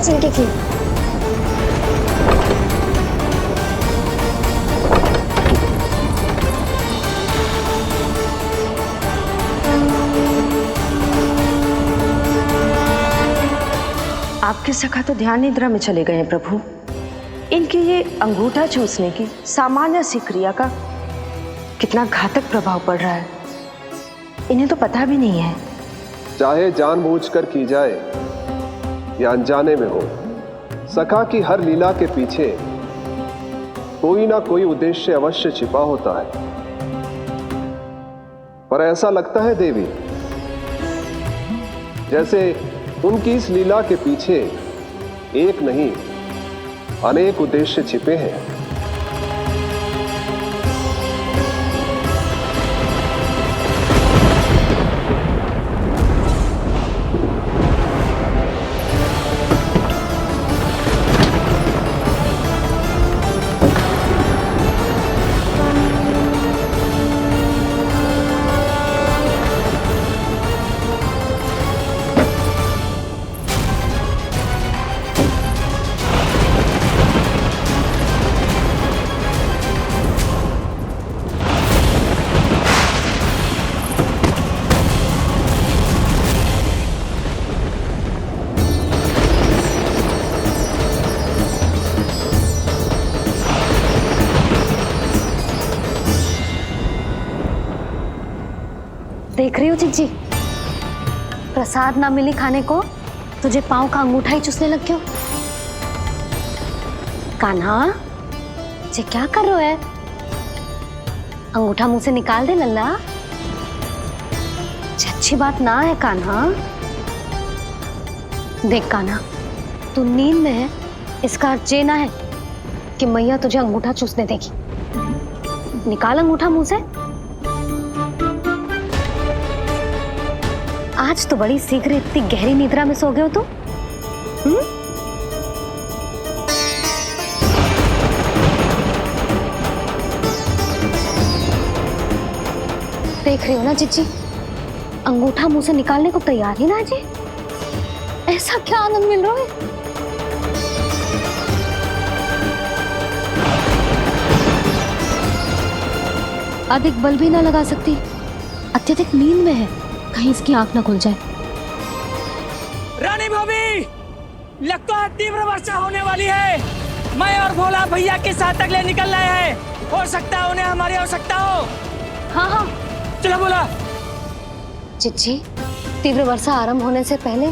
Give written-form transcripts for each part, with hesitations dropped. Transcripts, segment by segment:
आवाज इनकी की। आपके सखा तो ध्यान निद्रा में चले गए हैं प्रभु। इनकी ये अंगूठा चूसने की सामान्य सी क्रिया का कितना घातक प्रभाव पड़ रहा है, इन्हें तो पता भी नहीं है। चाहे जानबूझकर की जाए या अनजाने में हो, सखा की हर लीला के पीछे कोई ना कोई उद्देश्य अवश्य छिपा होता है। पर ऐसा लगता है देवी, जैसे उनकी इस लीला के पीछे एक नहीं अनेक उद्देश्य छिपे हैं। देख रही हो चिज्जी, प्रसाद ना मिली खाने को, तुझे पाँव का अंगूठा ही चूसने लग गयो। कान्हा, ये क्या कर रहे है? अंगूठा मुंह से निकाल दे लल्ला। अच्छी बात ना है कान्हा। देख कान्हा, तू नींद में है, इसका अर्थ ये ना है कि मैया तुझे अंगूठा चूसने देगी। निकाल अंगूठा मुंह से। आज तो बड़ी शीघ्र इतनी गहरी निद्रा में सो गए हो तुम। देख रही हो ना जीजी, अंगूठा मुंह से निकालने को तैयार ही ना जी। ऐसा क्या आनंद मिल रहा है? अधिक बल भी ना लगा सकती, अत्यधिक नींद में है, कहीं इसकी आंख ना खुल जाए। रानी भाभी, लगता है तीव्र वर्षा होने वाली है। मैं और भोला भैया के साथ अगले निकल रहे हैं। हो सकता है उन्हें हमारी आवश्यकता हो। हाँ हाँ चलो बोला। चिच्ची, तीव्र वर्षा आरंभ होने से पहले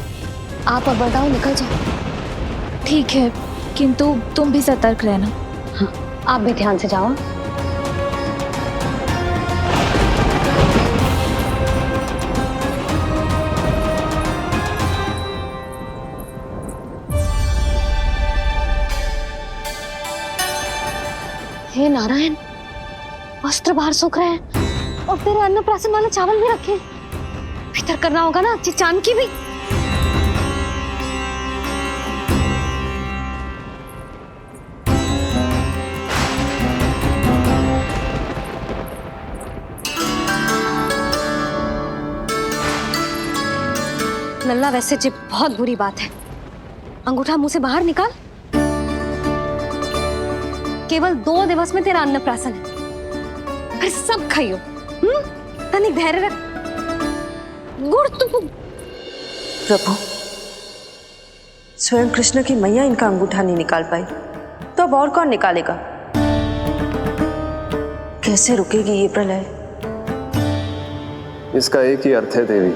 आप और बरदाऊ निकल जाओ। ठीक है, किंतु तुम भी सतर्क रहना। हाँ, आप भी ध्यान से जाओ। हे नारायण, वस्त्र बाहर सूख रहे हैं और तेरे अन्नप्राशन वाले चावल भी रखे। भीतर करना होगा ना चांद की भी। लल्ला, वैसे जी बहुत बुरी बात है। अंगूठा मुंह से बाहर निकाल। केवल 2 दिवस में तेरा अन्नप्राशन है, फिर सब खाइयो। तनिक धैर्य रख। गुड़ तू। प्रभु, स्वयं कृष्ण की मैया इनका अंगूठा नहीं निकाल पाई, तो अब और कौन निकालेगा? कैसे रुकेगी ये प्रलय? इसका एक ही अर्थ है देवी,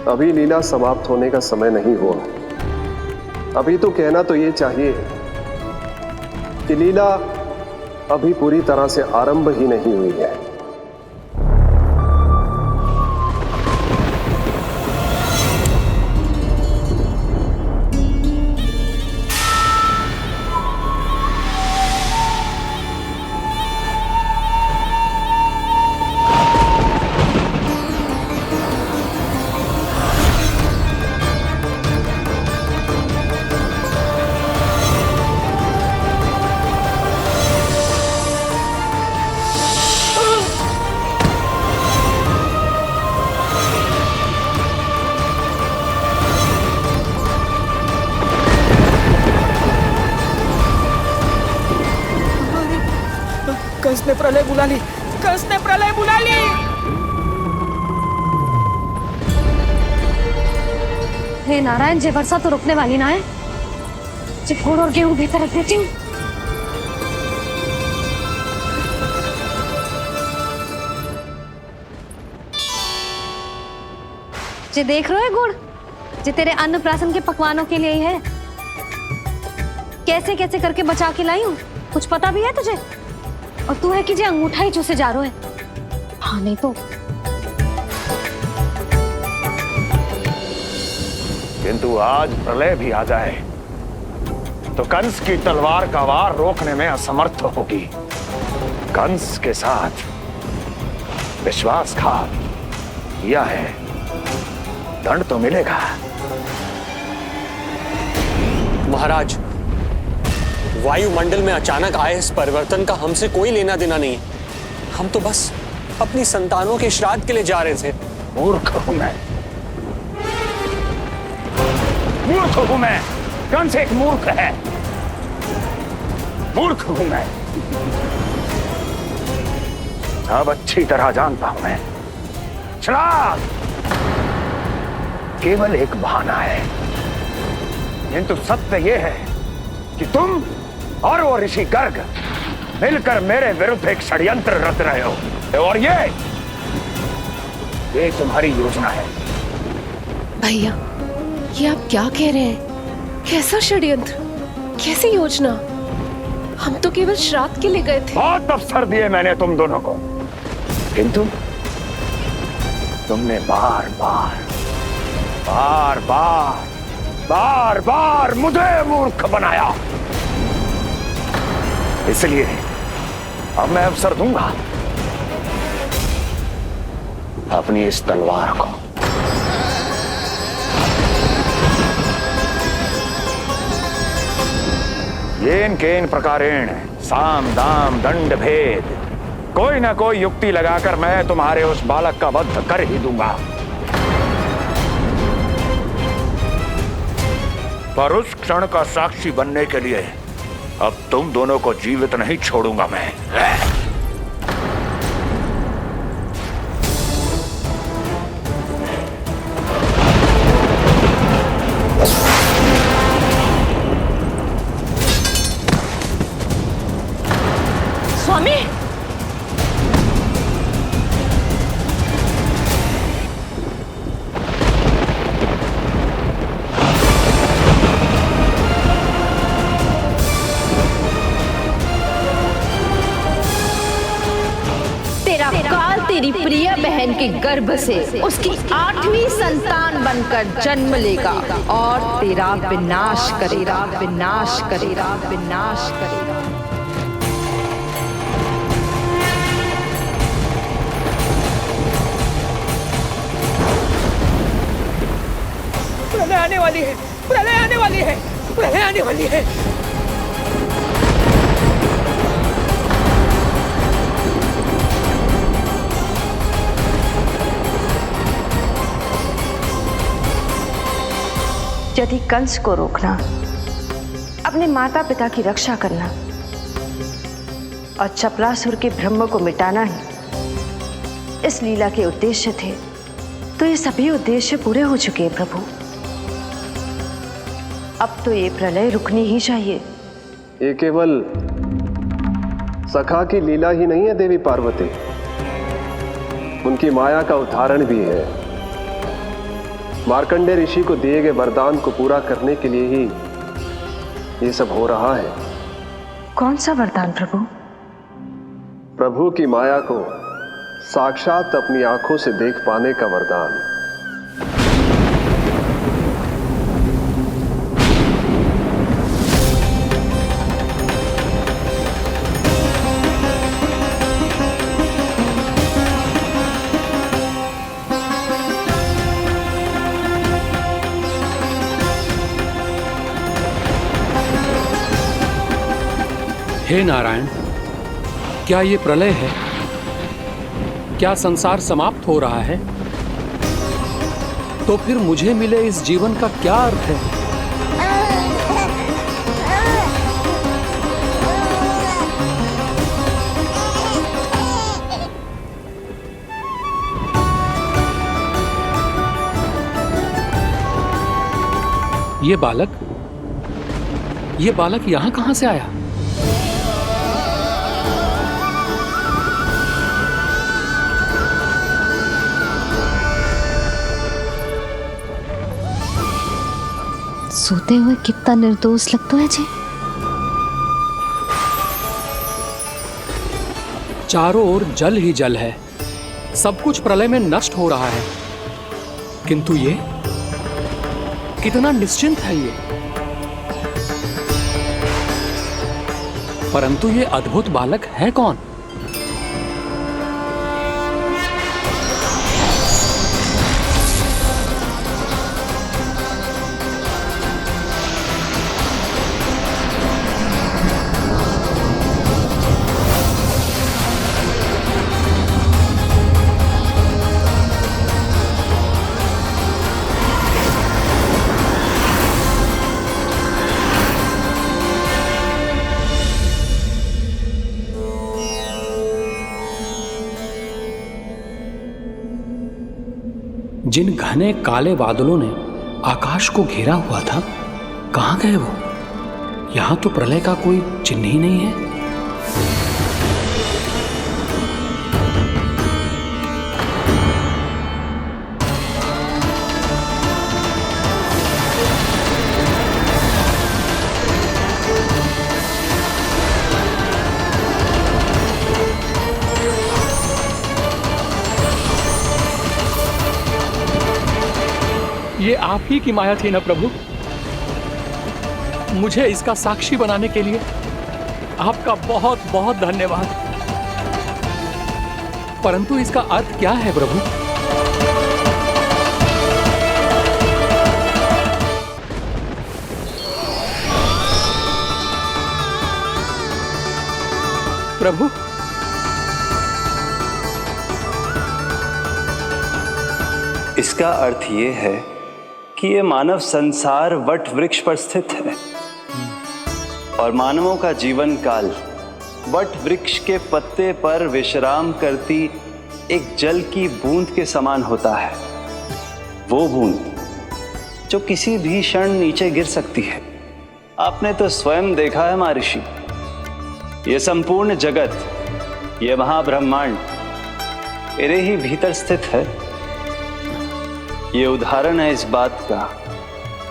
अभी लीला समाप्त होने का समय नहीं हुआ। अभी तो कहना तो ये चाहिए कि लीला अभी पूरी तरह से आरंभ ही नहीं हुई है। ने प्रलय बुला ली, कंस ने प्रलय बुला ली। हे नारायण, जे वर्षा तो रुकने वाली ना है। जे गुड़ और गेहूं भीतर रख देती हूँ। जे देख रहे हो गुड़, जे तेरे अन्नप्राशन के पकवानों के लिए ही है। कैसे कैसे करके बचा के लाई हूँ, कुछ पता भी है तुझे? और तू है कि जे अंगूठा ही चूसे जा रहे है। हाँ नहीं तो। किंतु आज प्रलय भी आ जाए तो कंस की तलवार का वार रोकने में असमर्थ होगी। कंस के साथ विश्वासघात किया है, दंड तो मिलेगा। महाराज, वायुमंडल में अचानक आए इस परिवर्तन का हमसे कोई लेना देना नहीं है। हम तो बस अपनी संतानों के श्राद्ध के लिए जा रहे थे। मूर्ख हूं मैं, मूर्ख हूं मैं। कंस एक मूर्ख है, मूर्ख हूं मैं। अब अच्छी तरह जानता हूं मैं, श्राद्ध केवल एक बहाना है। किंतु सत्य यह है कि तुम और वो ऋषि गर्ग मिलकर मेरे विरुद्ध एक षड्यंत्र रच रहे हो, और ये तुम्हारी योजना है। भैया, ये आप क्या कह रहे हैं? कैसा षड्यंत्र, कैसी योजना? हम तो केवल श्राद्ध के लिए गए थे। बहुत अवसर दिए मैंने तुम दोनों को, किंतु तुमने बार बार मुझे मूर्ख बनाया। इसलिए अब मैं अवसर दूंगा अपनी इस तलवार को। येन केन प्रकारेण साम दाम दंड भेद, कोई ना कोई युक्ति लगाकर मैं तुम्हारे उस बालक का वध कर ही दूंगा। पर उस क्षण का साक्षी बनने के लिए अब तुम दोनों को जीवित नहीं छोड़ूंगा मैं। स्वामी, तेरा काल तेरी प्रिय बहन के गर्भ से उसकी 8वीं संतान बनकर जन्म लेगा और तेरा विनाश करेगा, विनाश करेगा, विनाश करेगा। प्रलय आने वाली है, प्रलय आने वाली है, प्रलय आने वाली है। यदि कंस को रोकना, अपने माता पिता की रक्षा करना और चपलासुर के ब्रह्म को मिटाना ही इस लीला के उद्देश्य थे, तो ये सभी उद्देश्य पूरे हो चुके हैं प्रभु। अब तो ये प्रलय रुकनी ही चाहिए। ये केवल सखा की लीला ही नहीं है देवी पार्वती, उनकी माया का उदाहरण भी है। मार्कंडेय ऋषि को दिए गए वरदान को पूरा करने के लिए ही ये सब हो रहा है। कौन सा वरदान प्रभु? प्रभु की माया को साक्षात अपनी आंखों से देख पाने का वरदान। हे नारायण, क्या ये प्रलय है? क्या संसार समाप्त हो रहा है? तो फिर मुझे मिले इस जीवन का क्या अर्थ है? ये बालक यहां कहां से आया? सोते हुए कितना निर्दोष लगता है जी। चारों ओर जल ही जल है, सब कुछ प्रलय में नष्ट हो रहा है, किंतु ये कितना निश्चिंत है ये। परंतु ये अद्भुत बालक है कौन? जिन घने काले बादलों ने आकाश को घेरा हुआ था, कहां गए वो? यहां तो प्रलय का कोई चिन्ह ही नहीं है। ये आप ही की माया थी ना प्रभु? मुझे इसका साक्षी बनाने के लिए आपका बहुत बहुत धन्यवाद। परंतु इसका अर्थ क्या है प्रभु? प्रभु, इसका अर्थ ये है कि ये मानव संसार वट वृक्ष पर स्थित है और मानवों का जीवन काल वट वृक्ष के पत्ते पर विश्राम करती एक जल की बूंद के समान होता है। वो बूंद जो किसी भी क्षण नीचे गिर सकती है। आपने तो स्वयं देखा है महर्षि, ये संपूर्ण जगत, ये महाब्रह्मांड मेरे ही भीतर स्थित है। ये उदाहरण है इस बात का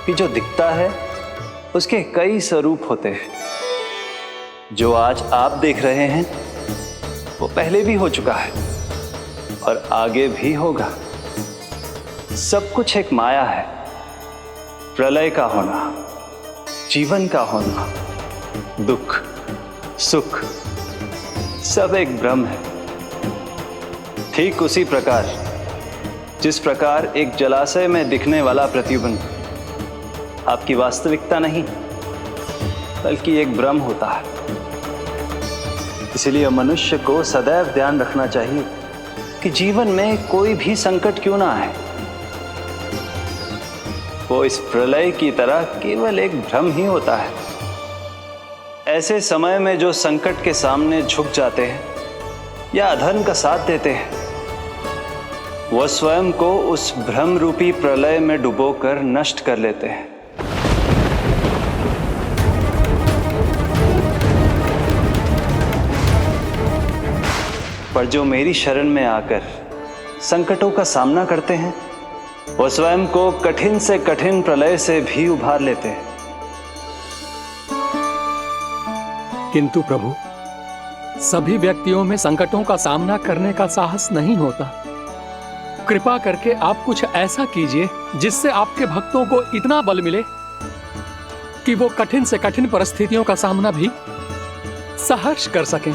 कि जो दिखता है उसके कई स्वरूप होते हैं। जो आज आप देख रहे हैं वो पहले भी हो चुका है और आगे भी होगा। सब कुछ एक माया है। प्रलय का होना, जीवन का होना, दुख, सुख, सब एक भ्रम है। ठीक उसी प्रकार जिस प्रकार एक जलाशय में दिखने वाला प्रतिबिंब आपकी वास्तविकता नहीं बल्कि एक भ्रम होता है। इसलिए मनुष्य को सदैव ध्यान रखना चाहिए कि जीवन में कोई भी संकट क्यों ना आए, वो इस प्रलय की तरह केवल एक भ्रम ही होता है। ऐसे समय में जो संकट के सामने झुक जाते हैं या अधर्म का साथ देते हैं, वो स्वयं को उस भ्रम रूपी प्रलय में डुबोकर नष्ट कर लेते हैं। पर जो मेरी शरण में आकर संकटों का सामना करते हैं, वो स्वयं को कठिन से कठिन प्रलय से भी उभार लेते हैं। किंतु प्रभु, सभी व्यक्तियों में संकटों का सामना करने का साहस नहीं होता। कृपा करके आप कुछ ऐसा कीजिए जिससे आपके भक्तों को इतना बल मिले कि वो कठिन से कठिन परिस्थितियों का सामना भी सहर्ष कर सकें।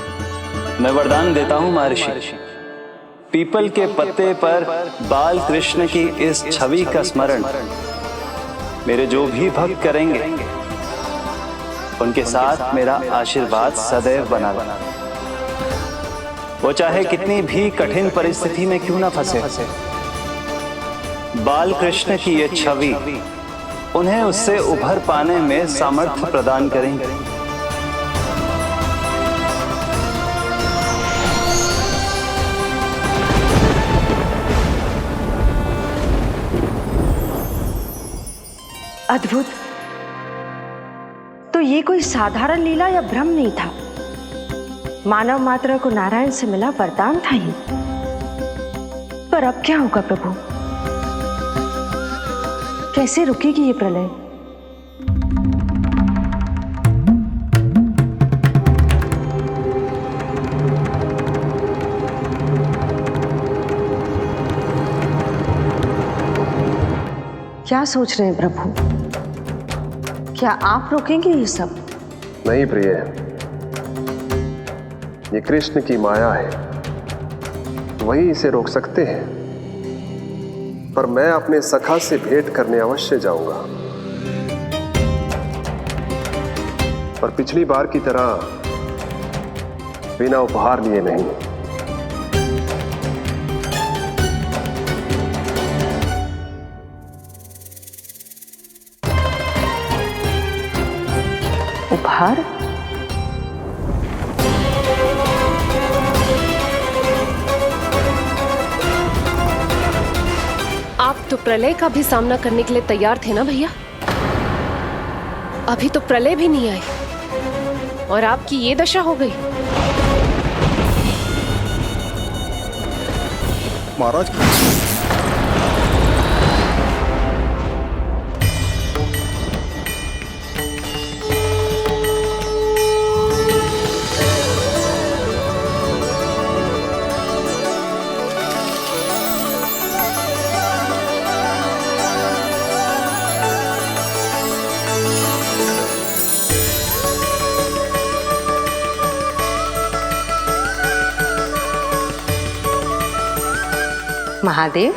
मैं वरदान देता हूं महर्षि, पीपल के पत्ते पर बाल कृष्ण की इस छवि का स्मरण मेरे जो भी भक्त करेंगे उनके साथ मेरा आशीर्वाद सदैव बना रहना। वो चाहे कितनी भी कठिन परिस्थिति में क्यों ना फंसे, बाल कृष्ण की ये छवि उन्हें उससे उभर पाने में सामर्थ्य प्रदान करेंगे। अद्भुत, तो ये कोई साधारण लीला या भ्रम नहीं था। मानव मात्र को नारायण से मिला वरदान था ये। पर अब क्या होगा प्रभु? कैसे रुकेगी ये प्रलय? क्या सोच रहे हैं प्रभु? क्या आप रोकेंगे ये सब? नहीं प्रिय, ये कृष्ण की माया है, वही इसे रोक सकते हैं। पर मैं अपने सखा से भेंट करने अवश्य जाऊंगा। पर पिछली बार की तरह बिना उपहार लिए नहीं। उपहार? आप तो प्रलय का भी सामना करने के लिए तैयार थे ना भैया? अभी तो प्रलय भी नहीं आई और आपकी ये दशा हो गई। महाराज, महादेव,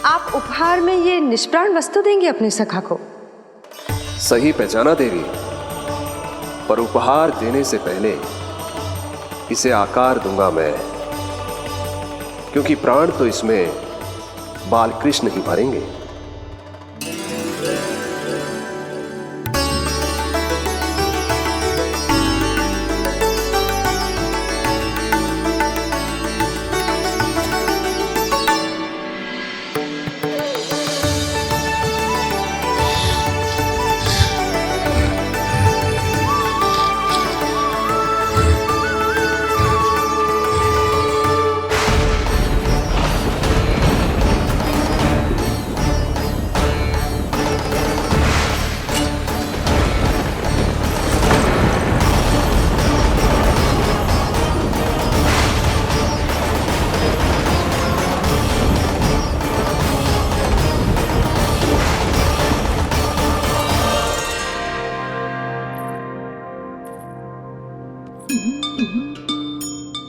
आप उपहार में ये निष्प्राण वस्तु देंगे अपने सखा को? सही पहचाना देवी, पर उपहार देने से पहले इसे आकार दूंगा मैं, क्योंकि प्राण तो इसमें बाल कृष्ण ही भरेंगे।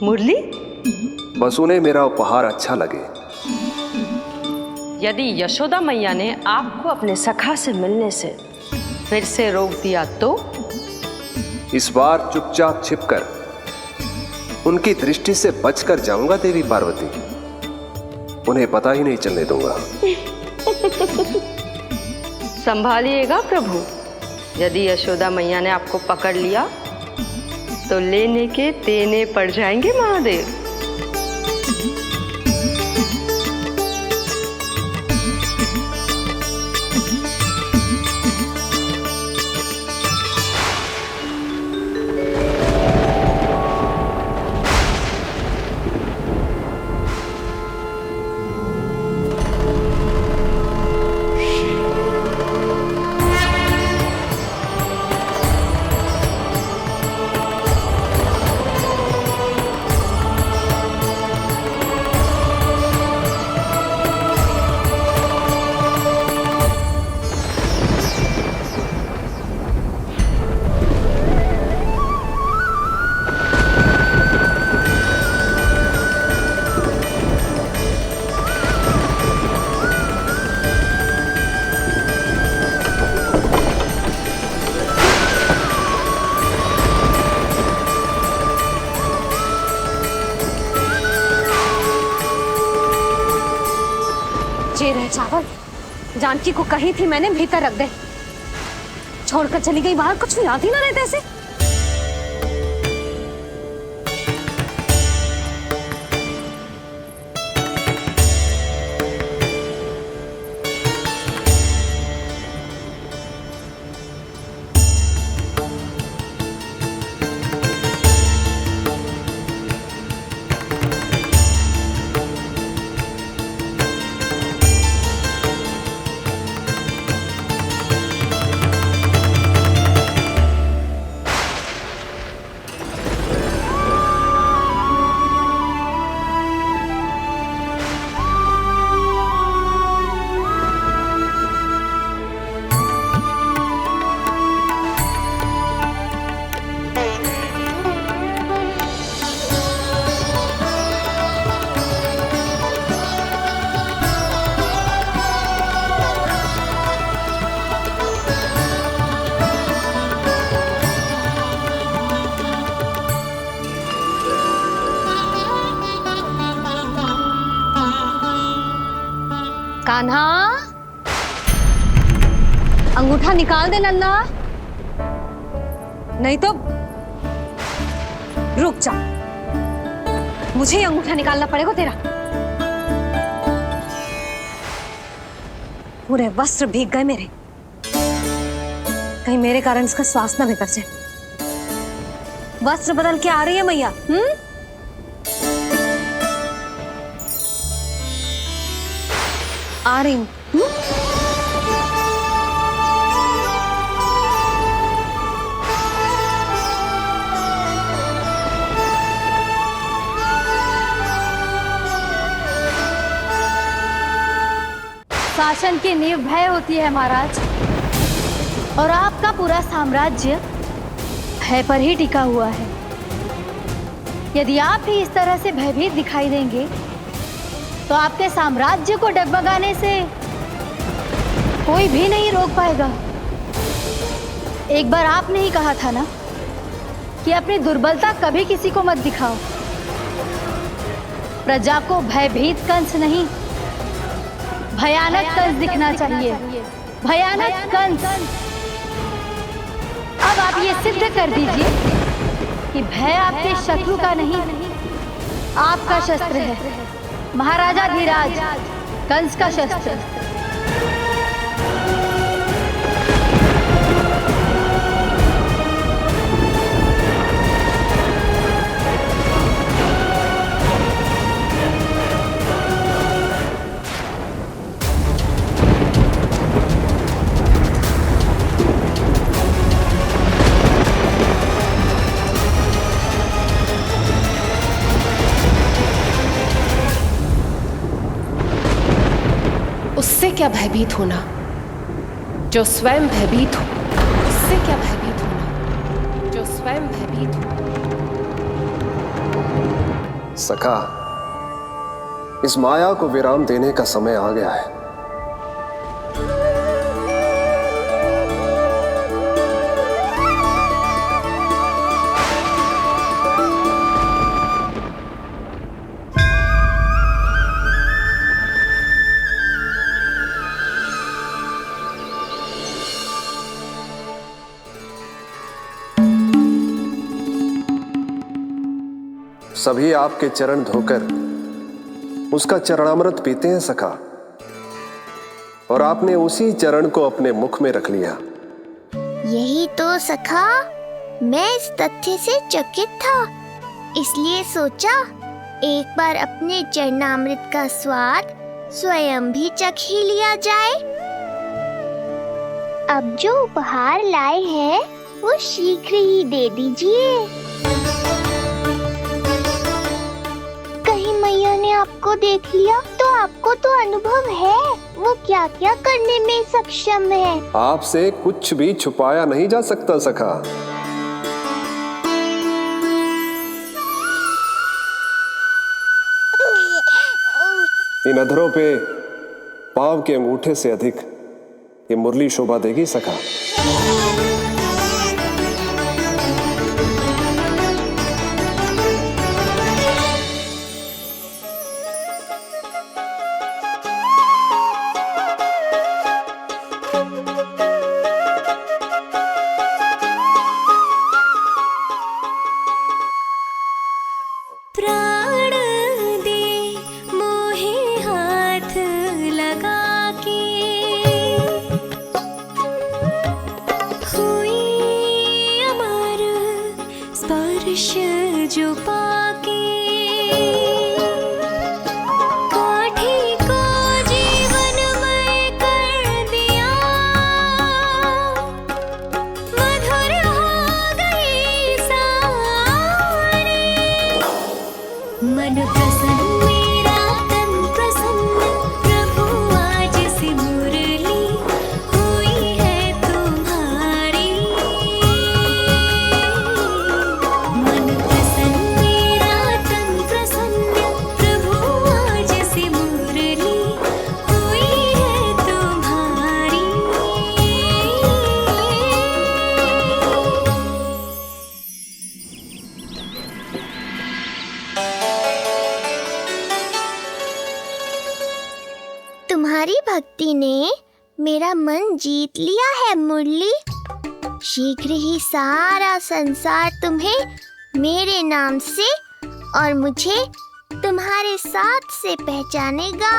मुरली? बस उन्हें मेरा उपहार अच्छा लगे। यदि यशोदा मैया ने आपको अपने सखा से मिलने से फिर से रोक दिया तो? इस बार चुपचाप छिपकर उनकी दृष्टि से बचकर जाऊंगा देवी पार्वती। उन्हें पता ही नहीं चलने दूंगा। संभालिएगा प्रभु, यदि यशोदा मैया ने आपको पकड़ लिया तो लेने के देने पड़ जाएंगे महादेव। जे रहे चावल, जानकी को कही थी मैंने भीतर रख दे, छोड़कर चली गई बाहर, कुछ याद ही ना रहते ऐसे। कान्हा, अंगूठा निकाल दे नन्ना, नहीं तो रुक जा, मुझे ही अंगूठा निकालना पड़ेगा तेरा। पूरे वस्त्र भीग गए मेरे, कहीं मेरे कारण इसका श्वास ना बिगड़ जाए। वस्त्र बदल के आ रही है मैया। आ रही हूं। शासन की नींव भय होती है महाराज, और आपका पूरा साम्राज्य भय पर ही टिका हुआ है। यदि आप भी इस तरह से भयभीत दिखाई देंगे तो आपके साम्राज्य को डगमगाने से कोई भी नहीं रोक पाएगा। एक बार आपने ही कहा था ना कि अपनी दुर्बलता कभी किसी को मत दिखाओ। प्रजा को भयभीत कंस नहीं, भयानक कंस दिखना चाहिए, भयानक कंस। अब आप ये सिद्ध कर दीजिए कि भय आपके शत्रु का नहीं, आपका शस्त्र है। महाराजा धीराज, कंस का शस्त्र। उससे क्या भयभीत होना जो स्वयं भयभीत हो, उससे क्या भयभीत होना जो स्वयं भयभीत हो। सखा, इस माया को विराम देने का समय आ गया है। सभी आपके चरण धोकर उसका चरणामृत पीते हैं सखा, और आपने उसी चरण को अपने मुख में रख लिया। यही तो सखा, मैं इस तथ्य से चकित था, इसलिए सोचा एक बार अपने चरणामृत का स्वाद स्वयं भी चख ही लिया जाए। अब जो उपहार लाए हैं वो शीघ्र ही दे दीजिए। मैया ने आपको देख लिया तो आपको तो अनुभव है वो क्या क्या करने में सक्षम है। आपसे कुछ भी छुपाया नहीं जा सकता सखा। इन अधरों पे पांव के अंगूठे से अधिक ये मुरली शोभा देगी सखा। जो पाके मन प्रसन्न मेरा भक्ति ने मेरा मन जीत लिया है मुरली। शीघ्र ही सारा संसार तुम्हें मेरे नाम से और मुझे तुम्हारे साथ से पहचानेगा।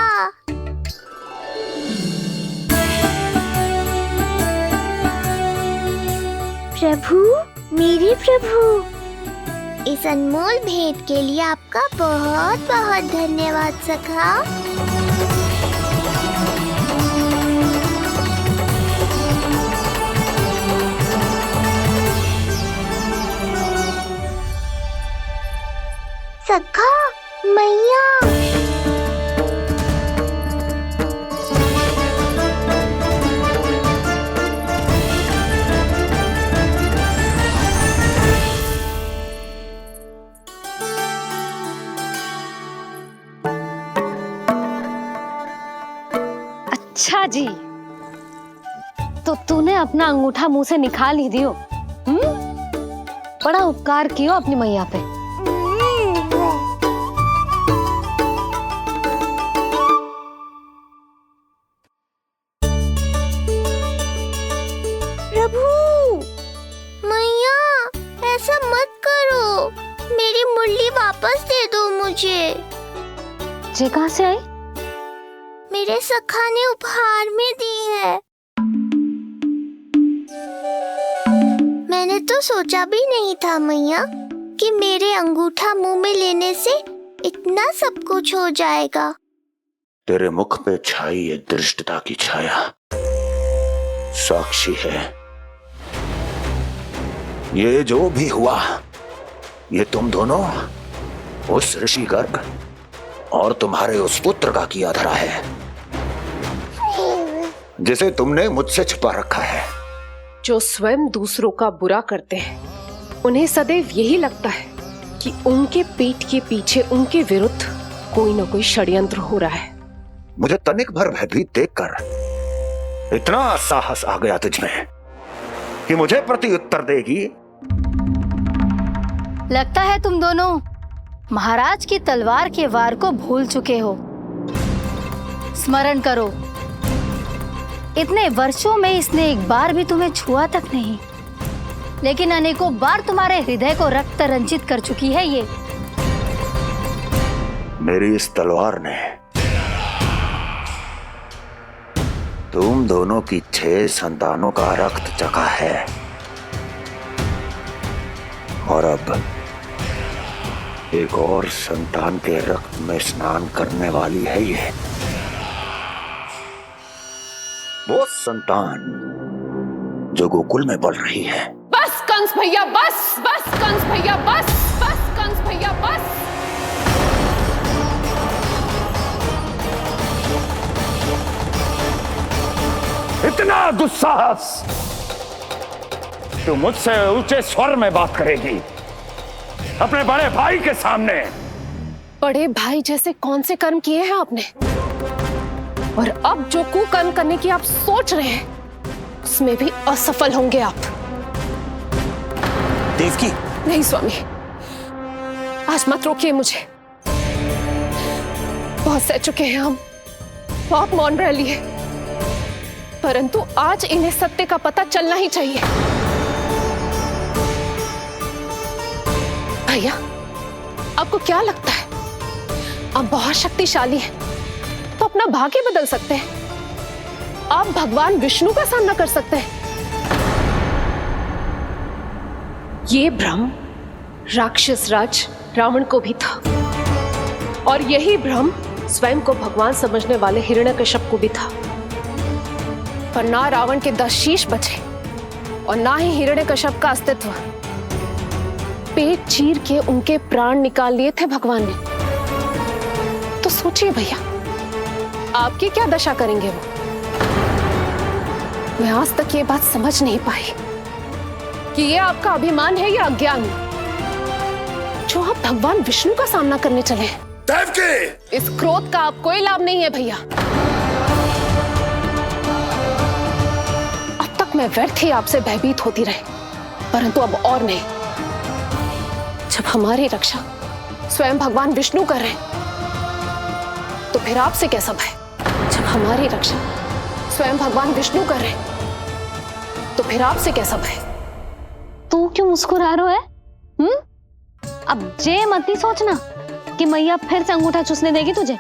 प्रभु, मेरे प्रभु, इस अनमोल भेंट के लिए आपका बहुत बहुत धन्यवाद सखा। सखा, मैया। अच्छा जी, तो तूने अपना अंगूठा मुंह से निकाल ही दियो। बड़ा उपकार कियो अपनी मैया पे। प्रभु, मैया, ऐसा मत करो। मेरी मुरली वापस दे दो मुझे। जे कहाँ से आई? मेरे सखा ने उपहार में दी है। मैंने तो सोचा भी नहीं था मैया कि मेरे अंगूठा मुंह में लेने से इतना सब कुछ हो जाएगा। तेरे मुख पे छाई ये दृष्टता की छाया साक्षी है। ये जो भी हुआ, ये तुम दोनों, उस ऋषि गर्ग और तुम्हारे उस पुत्र का किया धरा है, जिसे तुमने मुझसे छुपा रखा है। जो स्वयं दूसरों का बुरा करते हैं, उन्हें सदैव यही लगता है कि उनके पीठ के पीछे उनके विरुद्ध कोई न कोई षड्यंत्र हो रहा है। मुझे तनिक भर भयभीत देखकर इतना साहस आ गया तुझमें कि मुझे प्रति उत्तर देगी। लगता है तुम दोनों महाराज की तलवार के वार को भूल चुके हो। स्मरण करो, इतने वर्षों में इसने एक बार भी तुम्हें छुआ तक नहीं, लेकिन अनेकों बार तुम्हारे हृदय को रक्त रंजित कर चुकी है ये। मेरी इस तलवार ने तुम दोनों की 6 संतानों का रक्त चखा है, और अब एक और संतान के रक्त में स्नान करने वाली है ये। वो संतान जो गोकुल में पल रही है। बस कंस भैया, बस बस कंस भैया, बस बस कंस भैया, बस। इतना दुस्साहस! तू मुझसे ऊंचे स्वर में बात करेगी अपने बड़े भाई के सामने? बड़े भाई जैसे कौन से कर्म किए हैं आपने? और अब जो कुकर्म करने की आप सोच रहे हैं, उसमें भी असफल होंगे आप। देवकी, नहीं स्वामी, आज मत रोकिए मुझे। बहुत सह चुके हैं हम, बहुत मौन रह लिए, परंतु आज इन्हें सत्य का पता चलना ही चाहिए। भैया, आपको क्या लगता है आप बहुत शक्तिशाली हैं, तो अपना भाग्य बदल सकते हैं? आप भगवान विष्णु का सामना कर सकते हैं। ये भ्रम राक्षस राज रावण को भी था, और यही भ्रम स्वयं को भगवान समझने वाले हिरण्यकश्यप को भी था। पर ना रावण के 10 शीश बचे और ना ही हिरण्यकश्यप का अस्तित्व। पेट चीर के उनके प्राण निकाल लिए थे भगवान ने। तो सोचिए भैया, आपकी क्या दशा करेंगे वो? मैं आज तक ये बात समझ नहीं पाई कि ये आपका अभिमान है या अज्ञान, जो आप भगवान विष्णु का सामना करने चले हैं। देवकी! इस क्रोध का आप कोई लाभ नहीं है भैया। अब तक मैं व्यर्थ ही आपसे भयभीत होती रही, परंतु अब और नहीं। जब हमारी रक्षा स्वयं भगवान विष्णु कर रहे हैं, तो फिर आपसे कैसा भय, जब हमारी रक्षा स्वयं भगवान विष्णु कर रहे, तो फिर आपसे कैसा भय? तू क्यों मुस्कुरा रहा है? अब जे मत ही सोचना कि मैया फिर से अंगूठा चूसने देगी तुझे।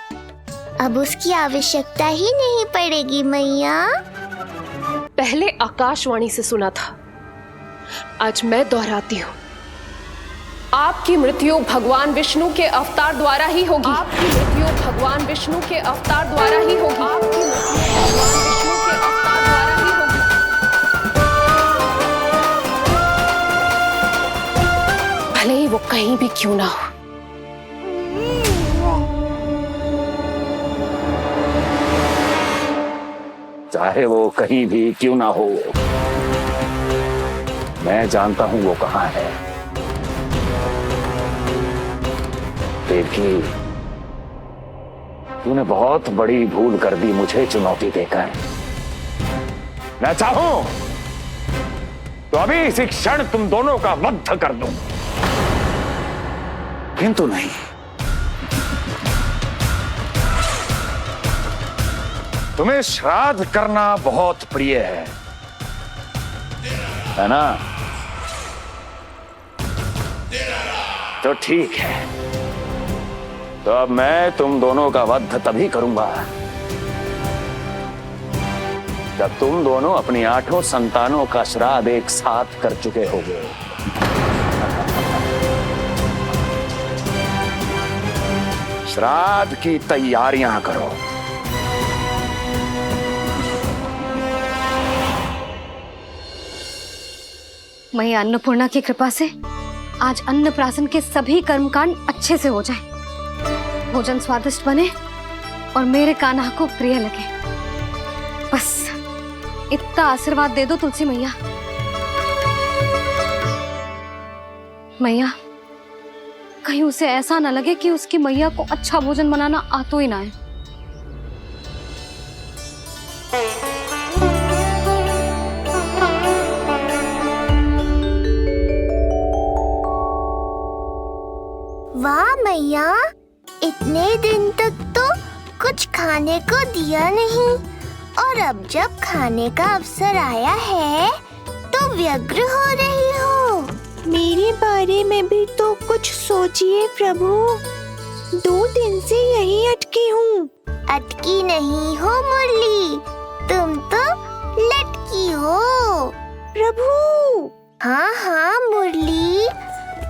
अब उसकी आवश्यकता ही नहीं पड़ेगी मैया। पहले आकाशवाणी से सुना था, आज मैं दोहराती हूँ, आपकी मृत्यु भगवान विष्णु के अवतार द्वारा ही होगी। आपकी मृत्यु भगवान विष्णु के अवतार द्वारा ही होगी। आपकी मृत्यु भगवान विष्णु के अवतार द्वारा ही होगी। भले ही वो कहीं भी क्यों ना हो। चाहे वो कहीं भी क्यों ना हो, मैं जानता हूं वो कहां है। देवकी, तूने बहुत बड़ी भूल कर दी मुझे चुनौती देकर। मैं चाहूं तो अभी इसी क्षण तुम दोनों का वध कर दूं, किंतु नहीं। तुम्हें श्राद्ध करना बहुत प्रिय है ना? तो ठीक है, तो अब मैं तुम दोनों का वध तभी करूंगा जब तुम दोनों अपनी 8 संतानों का श्राद्ध एक साथ कर चुके होगे। श्राद्ध की तैयारियां करो। मैया अन्नपूर्णा की कृपा से आज अन्नप्राशन के सभी कर्मकांड अच्छे से हो जाए, भोजन स्वादिष्ट बने और मेरे कान्हा को प्रिय लगे। बस इतना आशीर्वाद दे दो तुलसी मैया। मैया, कहीं उसे ऐसा ना लगे कि उसकी मैया को अच्छा भोजन बनाना आता ही ना है। वाह मैया, इतने दिन तक तो कुछ खाने को दिया नहीं, और अब जब खाने का अवसर आया है तो व्यग्र हो रही हो। मेरे बारे में भी तो कुछ सोचिए प्रभु, 2 दिन से यहीं अटकी हूँ। अटकी नहीं हो मुरली, तुम तो लटकी हो प्रभु। हाँ हाँ मुरली,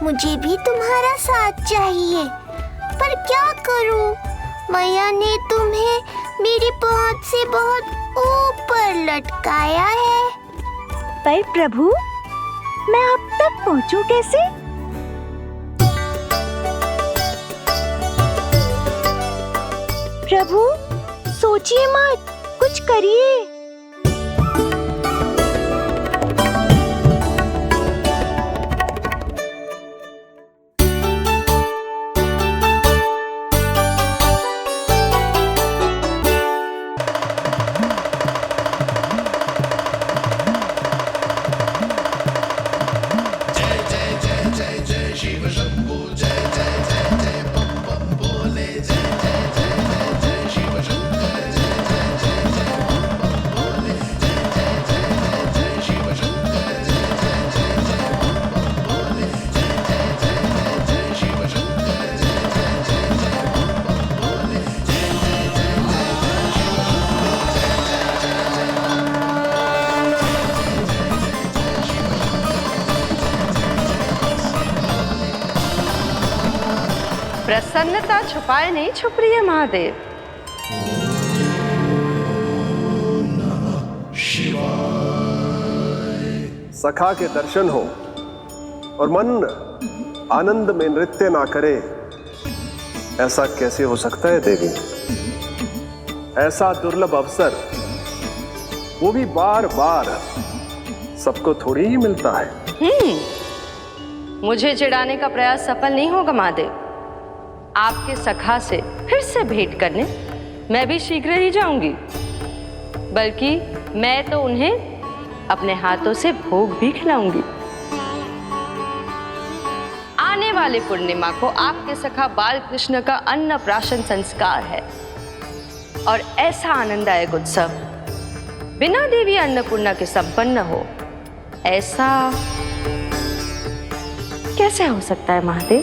मुझे भी तुम्हारा साथ चाहिए, पर क्या करूं? मैया ने तुम्हें मेरी पहुंच से बहुत ऊपर लटकाया है। पर प्रभु, मैं अब तक पहुंचूं कैसे? प्रभु, सोचिए मत, कुछ करिए। प्रसन्नता छुपाए नहीं छुप रही है महादेव। सखा के दर्शन हो और मन आनंद में नृत्य ना करे, ऐसा कैसे हो सकता है देवी? ऐसा दुर्लभ अवसर वो भी बार बार सबको थोड़ी ही मिलता है। मुझे चिढ़ाने का प्रयास सफल नहीं होगा महादेव। आपके सखा से फिर से भेंट करने मैं भी शीघ्र ही जाऊंगी, बल्कि मैं तो उन्हें अपने हाथों से भोग भी खिलाऊंगी। आने वाले पूर्णिमा को आपके सखा बाल कृष्ण का अन्नप्राशन संस्कार है। और ऐसा आनंददायक उत्सव बिना देवी अन्नपूर्णा के संपन्न हो, ऐसा कैसे हो सकता है महादेव?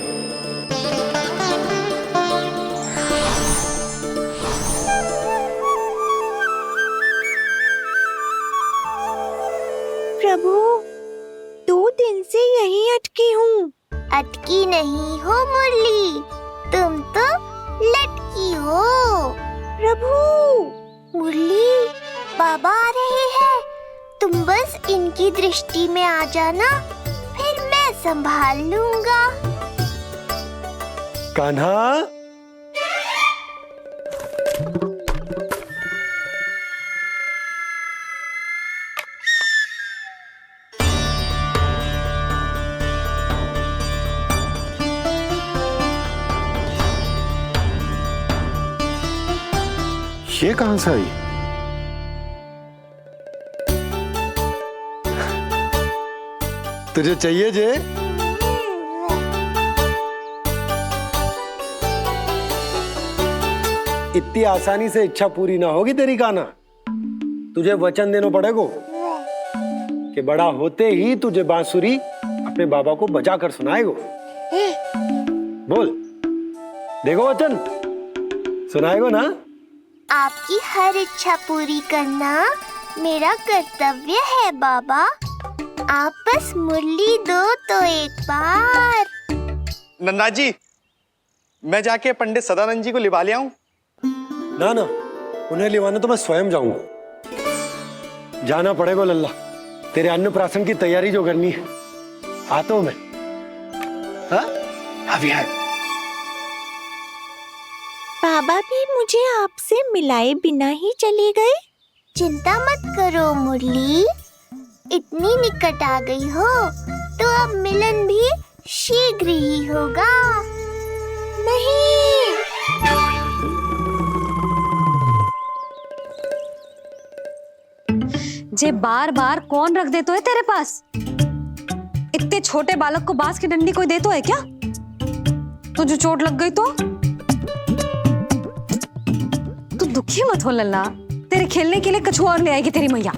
प्रभु, 2 दिन से यहीं अटकी हूँ। अटकी नहीं हो मुरली, तुम तो लटकी हो। प्रभु, मुरली, बाबा आ रहे हैं, तुम बस इनकी दृष्टि में आ जाना, फिर मैं संभाल लूंगा। कान्हा, ये कहां से आई? तुझे चाहिए जे? इतनी आसानी से इच्छा पूरी ना होगी तेरी कान्हा। तुझे वचन देना पड़ेगा कि बड़ा होते ही तुझे बांसुरी अपने बाबा को बजा कर सुनाएगो। बोल, देखो वचन सुनाएगो ना? आपकी हर इच्छा पूरी करना मेरा कर्तव्य है बाबा। आप बस मुरली दो तो एक बार। नन्ना जी, मैं जाके पंडित सदानंद जी को लिवा ले आऊं? ना ना, उन्हें लिवाने तो मैं स्वयं जाऊंगा। जाना पड़ेगा लल्ला, तेरे अन्नप्राशन की तैयारी जो करनी है। आता हूं मैं। हाँ? अभी है। बाबा भी मुझे आपसे मिलाए बिना ही चले गए। चिंता मत करो मुरली, इतनी निकट आ गई हो तो अब मिलन भी शीघ्र ही होगा। नहीं, जे बार बार कौन रख दे तो है तेरे पास? इतने छोटे बालक को बांस की डंडी कोई दे तो है क्या? तुझे चोट लग गई तो? तू दुखी मत हो लल्ला, तेरे खेलने के लिए कछुआ और ले आएगी तेरी मैया।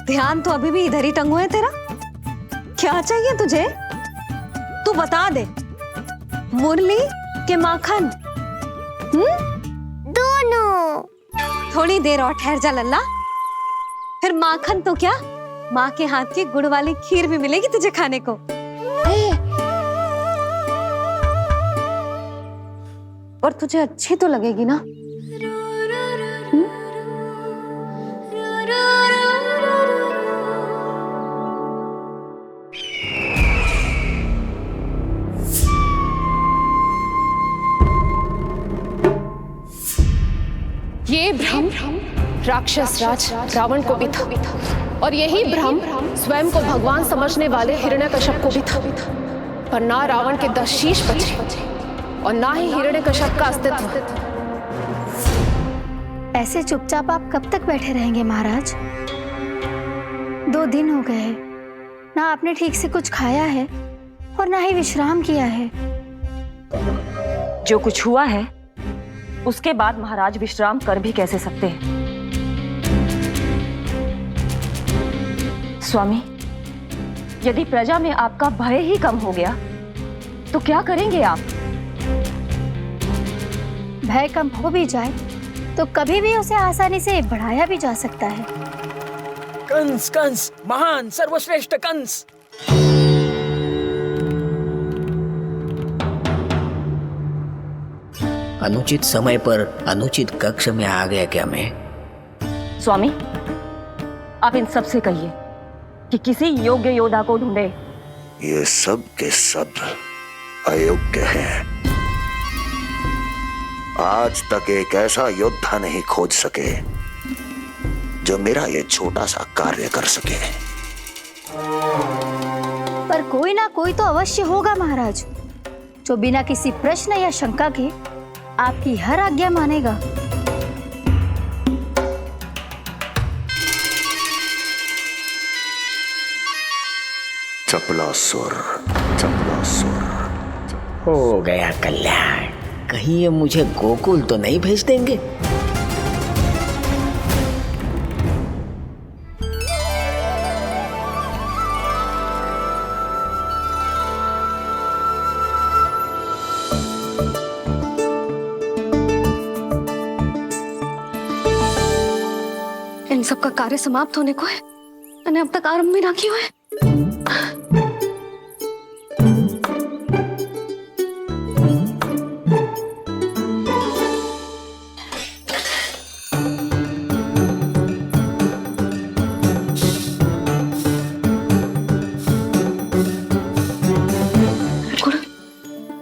ध्यान तो अभी भी इधर ही टंगू है तेरा। क्या चाहिए तुझे? तू बता दे, मुरली के माखन? दोनों। थोड़ी देर और ठहर जा लल्ला, फिर माखन तो क्या, माँ के हाथ की गुड़ वाली खीर भी मिलेगी तुझे खाने को। और तुझे अच्छी तो लगेगी ना? ये भ्रम राक्षस राज रावण को भी था, और यही भ्रम स्वयं को भगवान समझने वाले हिरण्यकश्यप को भी था। पर ना रावण के 10 शीश बचे और ना ही हिरण्यकश्यप का अस्तित्व। ऐसे चुपचाप आप कब तक बैठे रहेंगे महाराज? 2 दिन हो गए, ना आपने ठीक से कुछ खाया है और ना ही विश्राम किया है। जो कुछ हुआ है उसके बाद महाराज विश्राम कर भी कैसे सकते हैं? स्वामी, यदि प्रजा में आपका भय ही कम हो गया तो क्या करेंगे आप? भय कम हो भी जाए तो कभी भी उसे आसानी से बढ़ाया भी जा सकता है। कंस कंस, महान सर्वश्रेष्ठ कंस। अनुचित समय पर अनुचित कक्ष में आ गया क्या मैं? स्वामी, आप इन सब से कहिए कि किसी योग्य योद्धा को ढूंढे। ये सब के सब अयोग्य हैं। आज तक एक ऐसा योद्धा नहीं खोज सके जो मेरा ये छोटा सा कार्य कर सके। पर कोई ना कोई तो अवश्य होगा महाराज, जो बिना किसी प्रश्न या शंका के आपकी हर आज्ञा मानेगा। चपलासुर, चपलासुर। हो गया कल्याण। कहीं ये मुझे गोकुल तो नहीं भेज देंगे? इन सब का कार्य समाप्त होने को है, मैंने अब तक आरंभ भी ना किया है।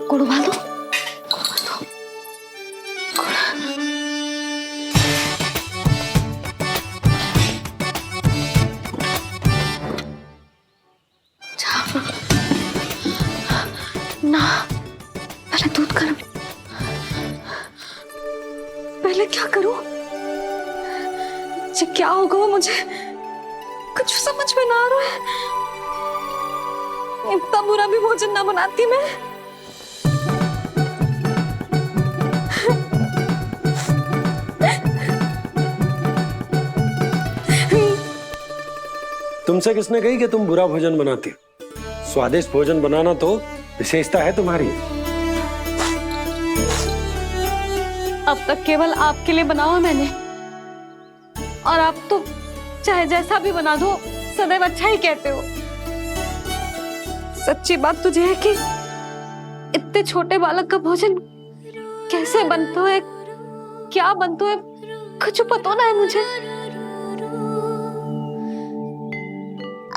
गुड़ उबाल दो। ना, पहले दूध गर्म। पहले क्या करूं? ये क्या होगा वो मुझे कुछ समझ में ना आ रहा है। इतना बुरा भी भोजन ना बनाती मैं। तुमसे किसने कही कि तुम बुरा भोजन बनाती हो? स्वादिष्ट भोजन बनाना तो विशेषता है तुम्हारी। अब तक केवल आपके लिए बनाओ है मैंने, और आप तो चाहे जैसा भी बना दो सदैव अच्छा ही कहते हो। सच्ची बात तुझे है कि इतने छोटे बालक का भोजन कैसे बनता है, क्या बनता है, कुछ पता ना है मुझे।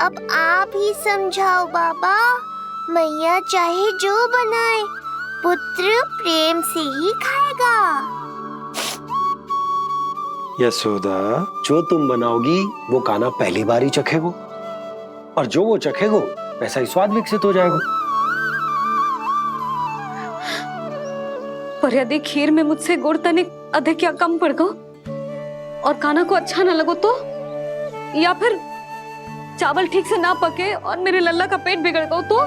अब आप ही समझाओ बाबा। मैया चाहे जो बनाए, पुत्र प्रेम से ही खाएगा। यशोदा, जो तुम बनाओगी वो कान्हा पहली बार ही चखेगो, और जो वो चखेगो वैसा ही स्वाद विकसित हो जाएगा। पर यदि खीर में मुझसे गुड़ तनिक अधिक या कम पड़ गो और कान्हा को अच्छा न लगो तो, या फिर चावल ठीक से ना पके और मेरे लल्ला का पेट बिगड़ गो तो?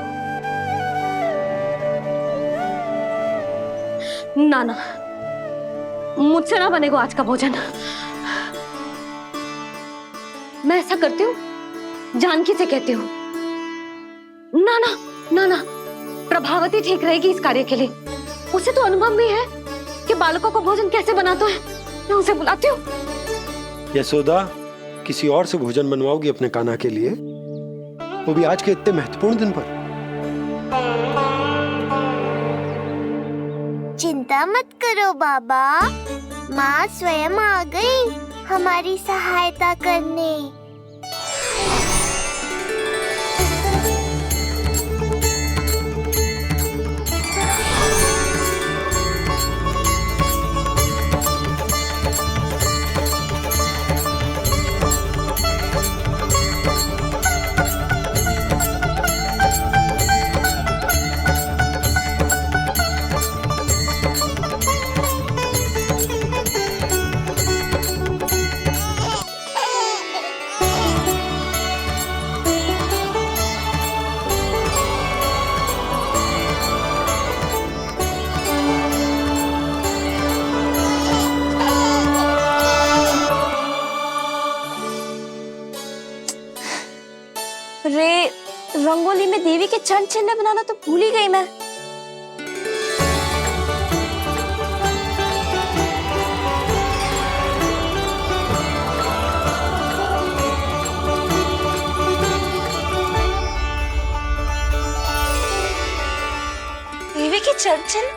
ना ना, मुझसे ना बनेगा आज का भोजन। मैं ऐसा करती हूँ, जानकी से कहती हूँ। ना ना ना ना, प्रभावती ठीक रहेगी इस कार्य के लिए। उसे तो अनुभव भी है कि बालकों को भोजन कैसे बनाता है। मैं उसे बुलाती हूँ। यशोदा, किसी और से भोजन बनवाओगी अपने कान्हा के लिए, वो भी आज के इतने महत्वपूर्ण दिन पर? चिंता मत करो बाबा, माँ स्वयं आ गई हमारी सहायता करने। रे, रंगोली में देवी के चरण चिन्ह बनाना तो भूल ही गई मैं। देवी के चरण चिन्ह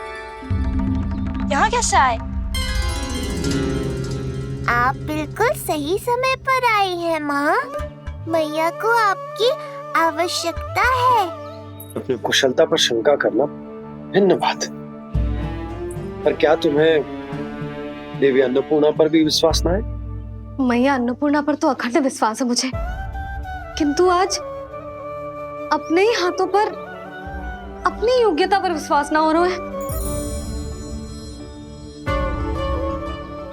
यहाँ कैसे आए? आप बिल्कुल सही समय पर आई हैं माँ। मैया को आपकी आवश्यकता है। अपनी कुशलता पर शंका करना भिन्न बात, पर क्या तुम्हें देवी अन्नपूर्णा पर भी विश्वास ना है? मैया अन्नपूर्णा पर तो अखंड विश्वास है मुझे, किंतु आज अपने ही हाथों पर अपनी योग्यता पर विश्वास ना हो रहा है।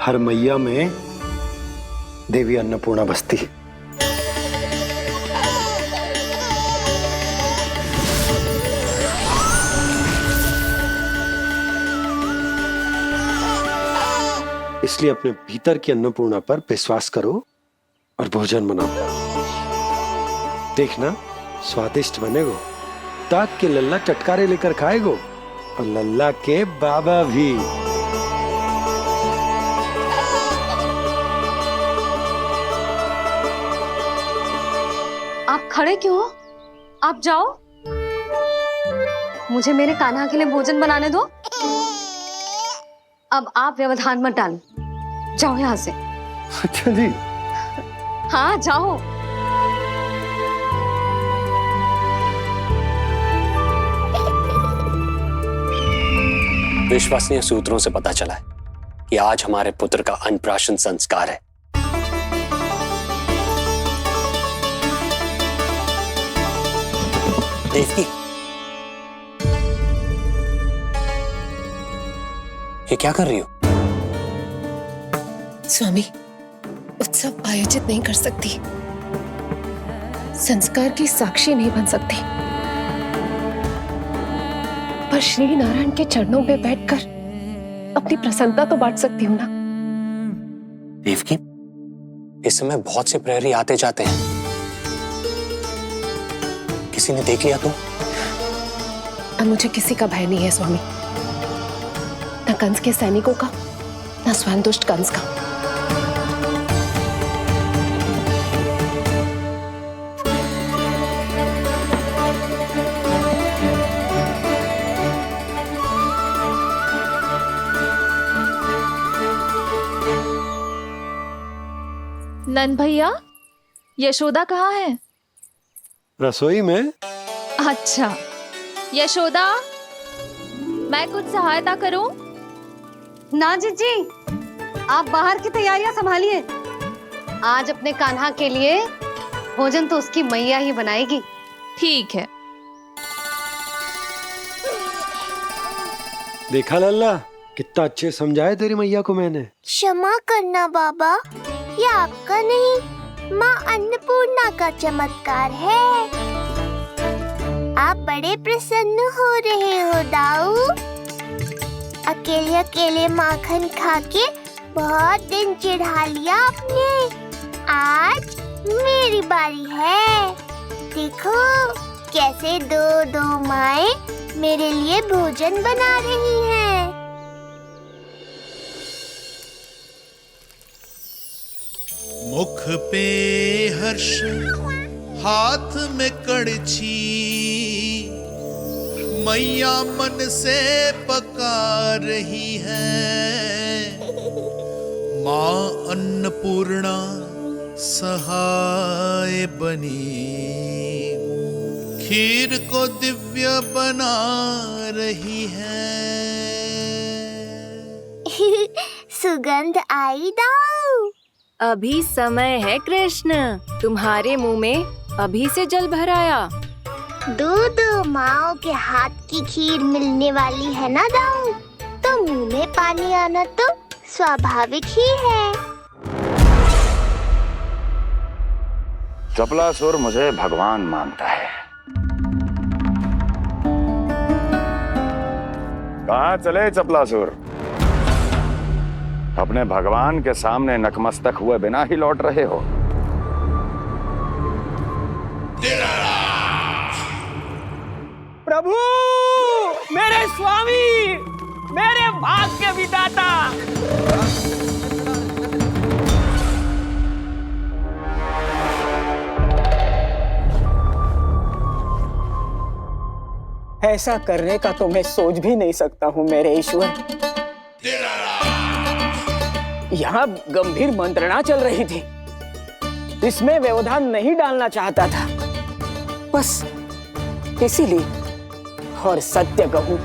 हर मैया में देवी अन्नपूर्णा बसती है। इसलिए अपने भीतर की अन्नपूर्णा पर विश्वास करो और भोजन बनाओ। देखना स्वादिष्ट बनेगो, ताक के लल्ला चटकारे लेकर खाएगो और लल्ला के बाबा भी। आप खड़े क्यों हो? आप जाओ, मुझे मेरे कान्हा के लिए भोजन बनाने दो। अब आप व्यवधान मत डालो, जाओ यहाँ से। अच्छा जी। हाँ जाओ। विश्वसनीय सूत्रों से पता चला है कि आज हमारे पुत्र का अन्नप्राशन संस्कार है। देवकी, ये क्या कर रही हो? स्वामी, उत्सव आयोजित नहीं कर सकती, संस्कार की साक्षी नहीं बन सकती, पर श्री नारायण के चरणों में बैठकर अपनी प्रसन्नता तो बांट सकती हूँ ना। देवकी, इस समय बहुत से प्रहरी आते जाते हैं, किसी ने देख लिया तो? अब मुझे किसी का भय नहीं है स्वामी, न कंस के सैनिकों का, न स्वयं दुष्ट कंस का। नंद भैया, यशोदा कहाँ है? रसोई में। अच्छा, यशोदा, मैं कुछ सहायता करूं? ना जीजी, आप बाहर की तैयारियां संभालिए। आज अपने कान्हा के लिए भोजन तो उसकी मैया ही बनाएगी। ठीक है। देखा लल्ला, कितना अच्छे समझाया तेरी मैया को मैंने। क्षमा करना बाबा, ये आपका नहीं, माँ अन्नपूर्णा का चमत्कार है। आप बड़े प्रसन्न हो रहे हो दाऊ। अकेले अकेले माखन खा के बहुत दिन चिढ़ा लिया आपने। आज मेरी बारी है। देखो कैसे दो दो माएं मेरे लिए भोजन बना रही हैं। मुख पे हर्ष, हाथ में कड़छी, मैया मन से पका रही है। माँ अन्नपूर्णा सहाय बनी, खीर को दिव्य बना रही है। सुगंध आई दाऊ। अभी समय है कृष्ण, तुम्हारे मुंह में अभी से जल भर आया। दो माओ के हाथ की खीर मिलने वाली है ना दाऊ, तो मुंह में पानी आना तो स्वाभाविक ही है। चपलासुर मुझे भगवान मानता है। कहाँ चले चपलासुर? अपने भगवान के सामने नतमस्तक हुए बिना ही लौट रहे हो। प्रभु, मेरे स्वामी, मेरे भाग्य विधाता। ऐसा करने का तो मैं सोच भी नहीं सकता हूँ मेरे ईश्वर। यहाँ गंभीर मंत्रणा चल रही थी, इसमें व्यवधान नहीं डालना चाहता था, बस इसीलिए। और सत्य कहूं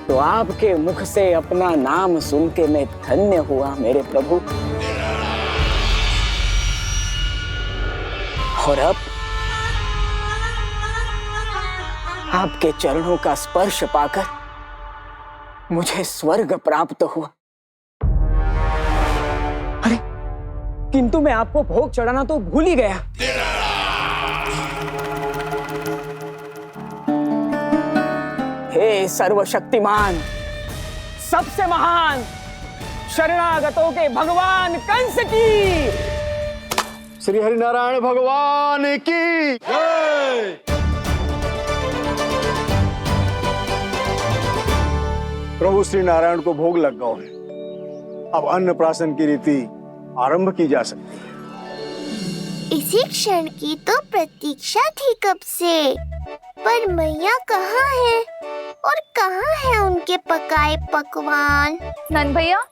तो आपके मुख से अपना नाम सुन के मैं धन्य हुआ मेरे प्रभु। और अब आपके चरणों का स्पर्श पाकर मुझे स्वर्ग प्राप्त हुआ। अरे किंतु मैं आपको भोग चढ़ाना तो भूल ही गया। हे सर्वशक्तिमान, सबसे महान शरणागतों के भगवान कंस की। श्री हरिनारायण भगवान की जय। प्रभु श्री नारायण को भोग लग गया है, अब अन्नप्राशन की रीति आरंभ की जा सकती है। इसी क्षण की तो प्रतीक्षा थी कब से, पर मैया कहाँ है और कहाँ है उनके पकाए पकवान? नंद भैया,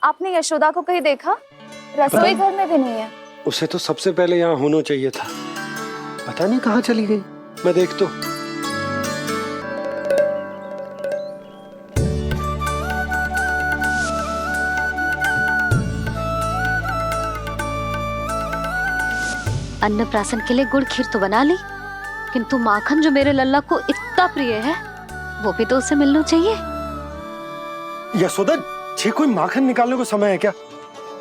आपने यशोदा को कहीं देखा? रसोई घर में भी नहीं है। उसे तो सबसे पहले यहाँ होना चाहिए था, पता नहीं कहाँ चली गई। मैं देख तो। अन्नप्राशन के लिए गुड़ खीर तो बना ली, किंतु माखन जो मेरे लल्ला को इतना प्रिय है वो भी तो उसे मिलना चाहिए। यशोदा जी, कोई माखन निकालने को समय है क्या?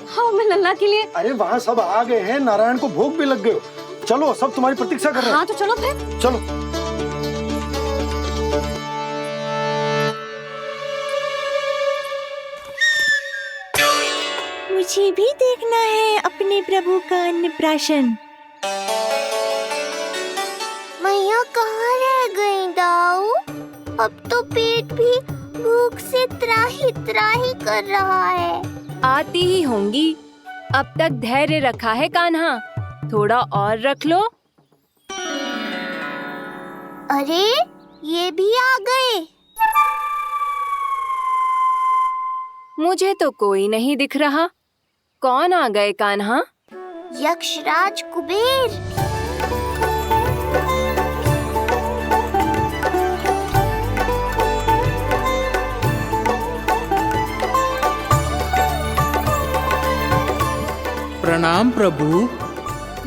हाँ, मैं लल्ला के लिए। अरे वहाँ सब आ गए हैं, नारायण को भोग भी लग गए हो। चलो, सब तुम्हारी प्रतीक्षा कर रहे हैं। हाँ तो चलो फिर। चलो। मुझे भी देखना है अपने प्रभु का अन्नप्राशन। मैया कहाँ रह गई दाऊ? अब तो पेट भी भूख से त्राही त्राही कर रहा है। आती ही होंगी। अब तक धैर्य रखा है कान्हा, थोड़ा और रख लो। अरे ये भी आ गए। मुझे तो कोई नहीं दिख रहा। कौन आ गए कान्हा? यक्षराज कुबेर। प्रणाम प्रभु।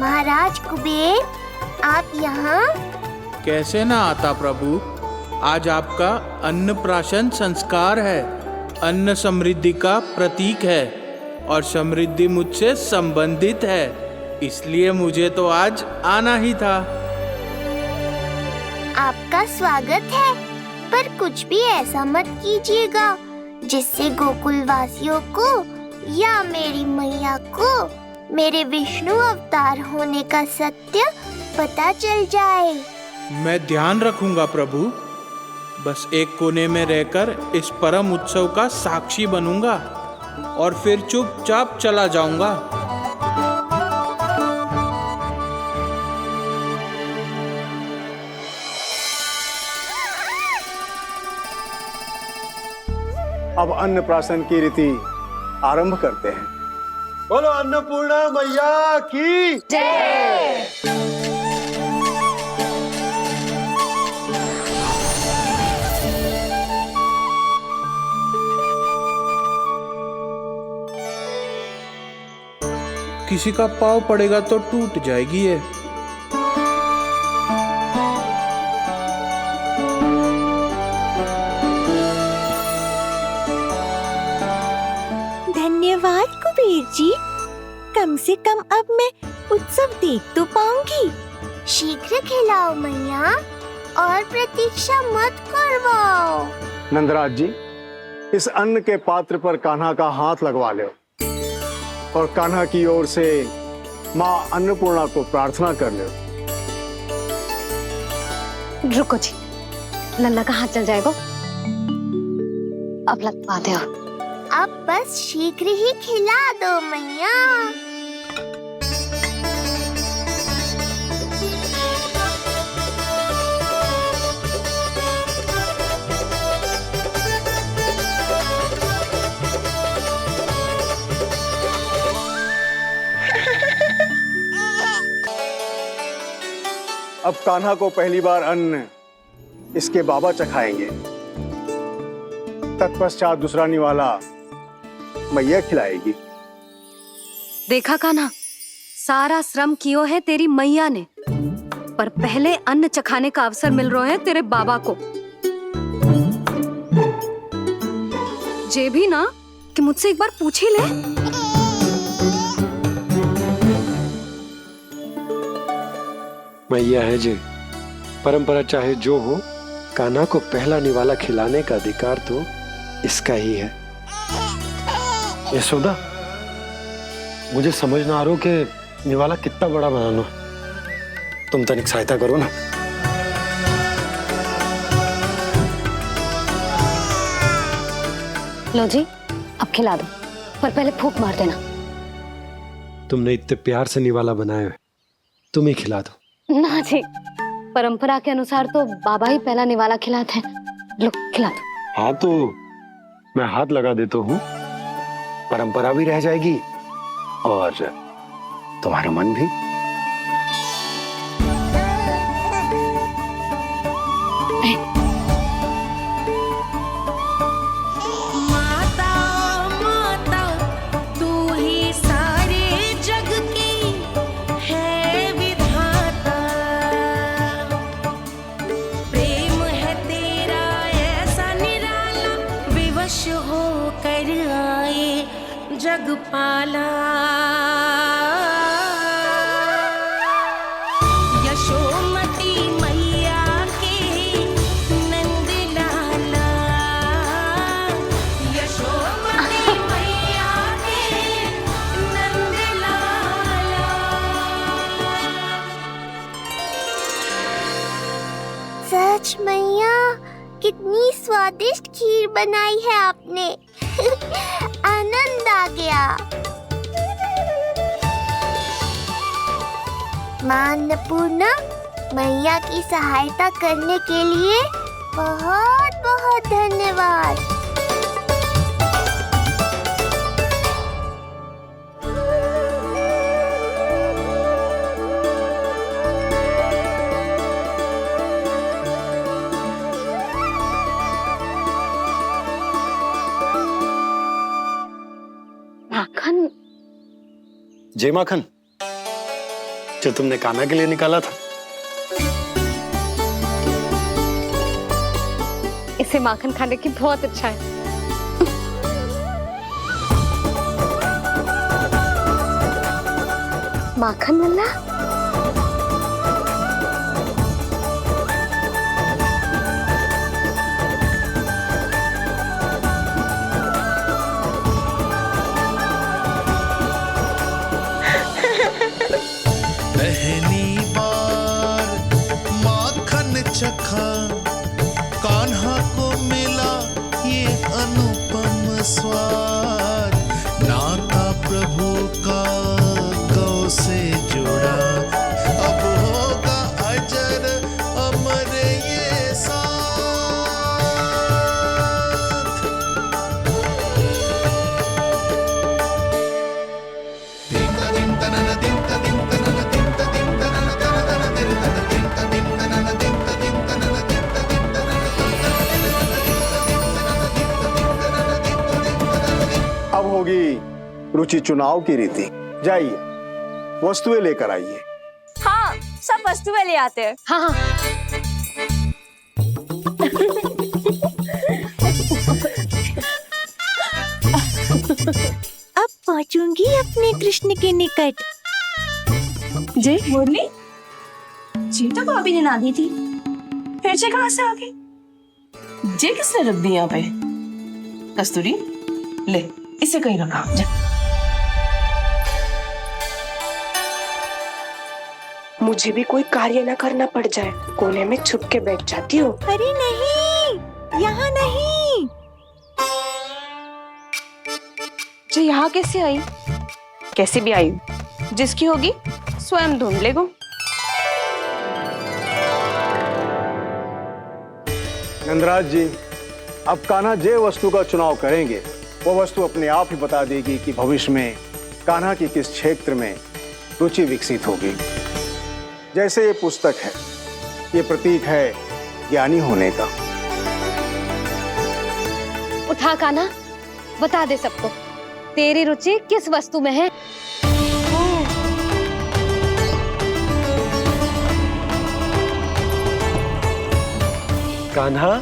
महाराज कुबेर, आप यहाँ? कैसे ना आता प्रभु, आज आपका अन्नप्राशन संस्कार है। अन्न समृद्धि का प्रतीक है और समृद्धि मुझसे संबंधित है, इसलिए मुझे तो आज आना ही था। आपका स्वागत है, पर कुछ भी ऐसा मत कीजिएगा जिससे गोकुल वासियों को या मेरी मैया को मेरे विष्णु अवतार होने का सत्य पता चल जाए। मैं ध्यान रखूंगा प्रभु। बस एक कोने में रहकर इस परम उत्सव का साक्षी बनूंगा और फिर चुपचाप चला जाऊंगा। अब अन्नप्राशन की रीति आरंभ करते हैं। बोलो अन्नपूर्णा मैया की जय। किसी का पाँव पड़ेगा तो टूट जाएगी ये। धन्यवाद कुबेर जी, कम से कम अब मैं उत्सव देख तो पाऊंगी। शीघ्र खिलाओ मैया और प्रतीक्षा मत करवाओ। नंदराज जी, इस अन्न के पात्र पर कान्हा का हाथ लगवा लो और कान्हा की ओर से माँ अन्नपूर्णा को प्रार्थना कर लो। रुको जी, लल्ला का हाथ चल जाएगा, अब लगवा दो। अब बस शीघ्र ही खिला दो मैया। अब कान्हा को पहली बार अन्न इसके बाबा चखाएंगे, तत्पश्चात दूसरा निवाला मैया खिलाएगी। देखा कान्हा, सारा श्रम कियो है तेरी मैया ने, पर पहले अन्न चखाने का अवसर मिल रहा है तेरे बाबा को। जे भी ना कि मुझसे एक बार पूछ ही ले। मैया है जे, परंपरा चाहे जो हो, कान्हा को पहला निवाला खिलाने का अधिकार तो इसका ही है। यशोदा, मुझे समझ ना आ रहा कि निवाला कितना बड़ा बनाना। तुम तनिक सहायता करो ना। लो जी, अब खिला दो, पर पहले फूंक मार देना। तुमने इतने प्यार से निवाला बनाया है, तुम ही खिला दो। ना जी, परंपरा के अनुसार तो बाबा ही पहला निवाला खिलाते हैं। लो खिला दो। हाँ तो मैं हाथ लगा देता हूँ, परंपरा भी रह जाएगी और तुम्हारा मन भी। जगपाला यशोमती मैया के नंद लाला, यशोमती मैया के नंद लाला। सच मैया, कितनी स्वादिष्ट खीर बनाई है आपने। आनंद आ गया। मां अन्नपूर्णा, मैया की सहायता करने के लिए बहुत बहुत धन्यवाद। माखन? जय माखन, जो तुमने कान्हा के लिए निकाला था। इसे माखन खाने की बहुत इच्छा है। माखन वाला? पहली बार माखन चखा, कान्हा को मिला ये अनुपम स्वाद। नाता प्रभु का गौ से जुड़ा, अब होगा अजर अमर ये साथ। अब होगी रुचि चुनाव की रीति। जाइए, वस्तुएं लेकर आइए। हाँ, सब वस्तुएं ले आते हैं। हाँ हाँ। अब पहुंचूंगी अपने कृष्ण के निकट। जय मुरली, जी तो भाभी ने ना दी थी, फिर से कहाँ से आ गई? जे किसने रख दी यहाँ पे? कस्तूरी, ले इसे कहीं रखा जा। मुझे भी कोई कार्य न करना पड़ जाए, कोने में छुप के बैठ जाती हो। अरे नहीं, यहाँ नहीं। जो यहाँ कैसे आई? कैसे भी आई, जिसकी होगी स्वयं ढूंढ लेगो। नंदराज जी, अब कान्हा जे वस्तु का चुनाव करेंगे, वो वस्तु अपने आप ही बता देगी कि भविष्य में कान्हा की किस क्षेत्र में रुचि विकसित होगी। जैसे ये पुस्तक है, ये प्रतीक है ज्ञानी होने का। उठा कान्हा, बता दे सबको तेरी रुचि किस वस्तु में है। कान्हा,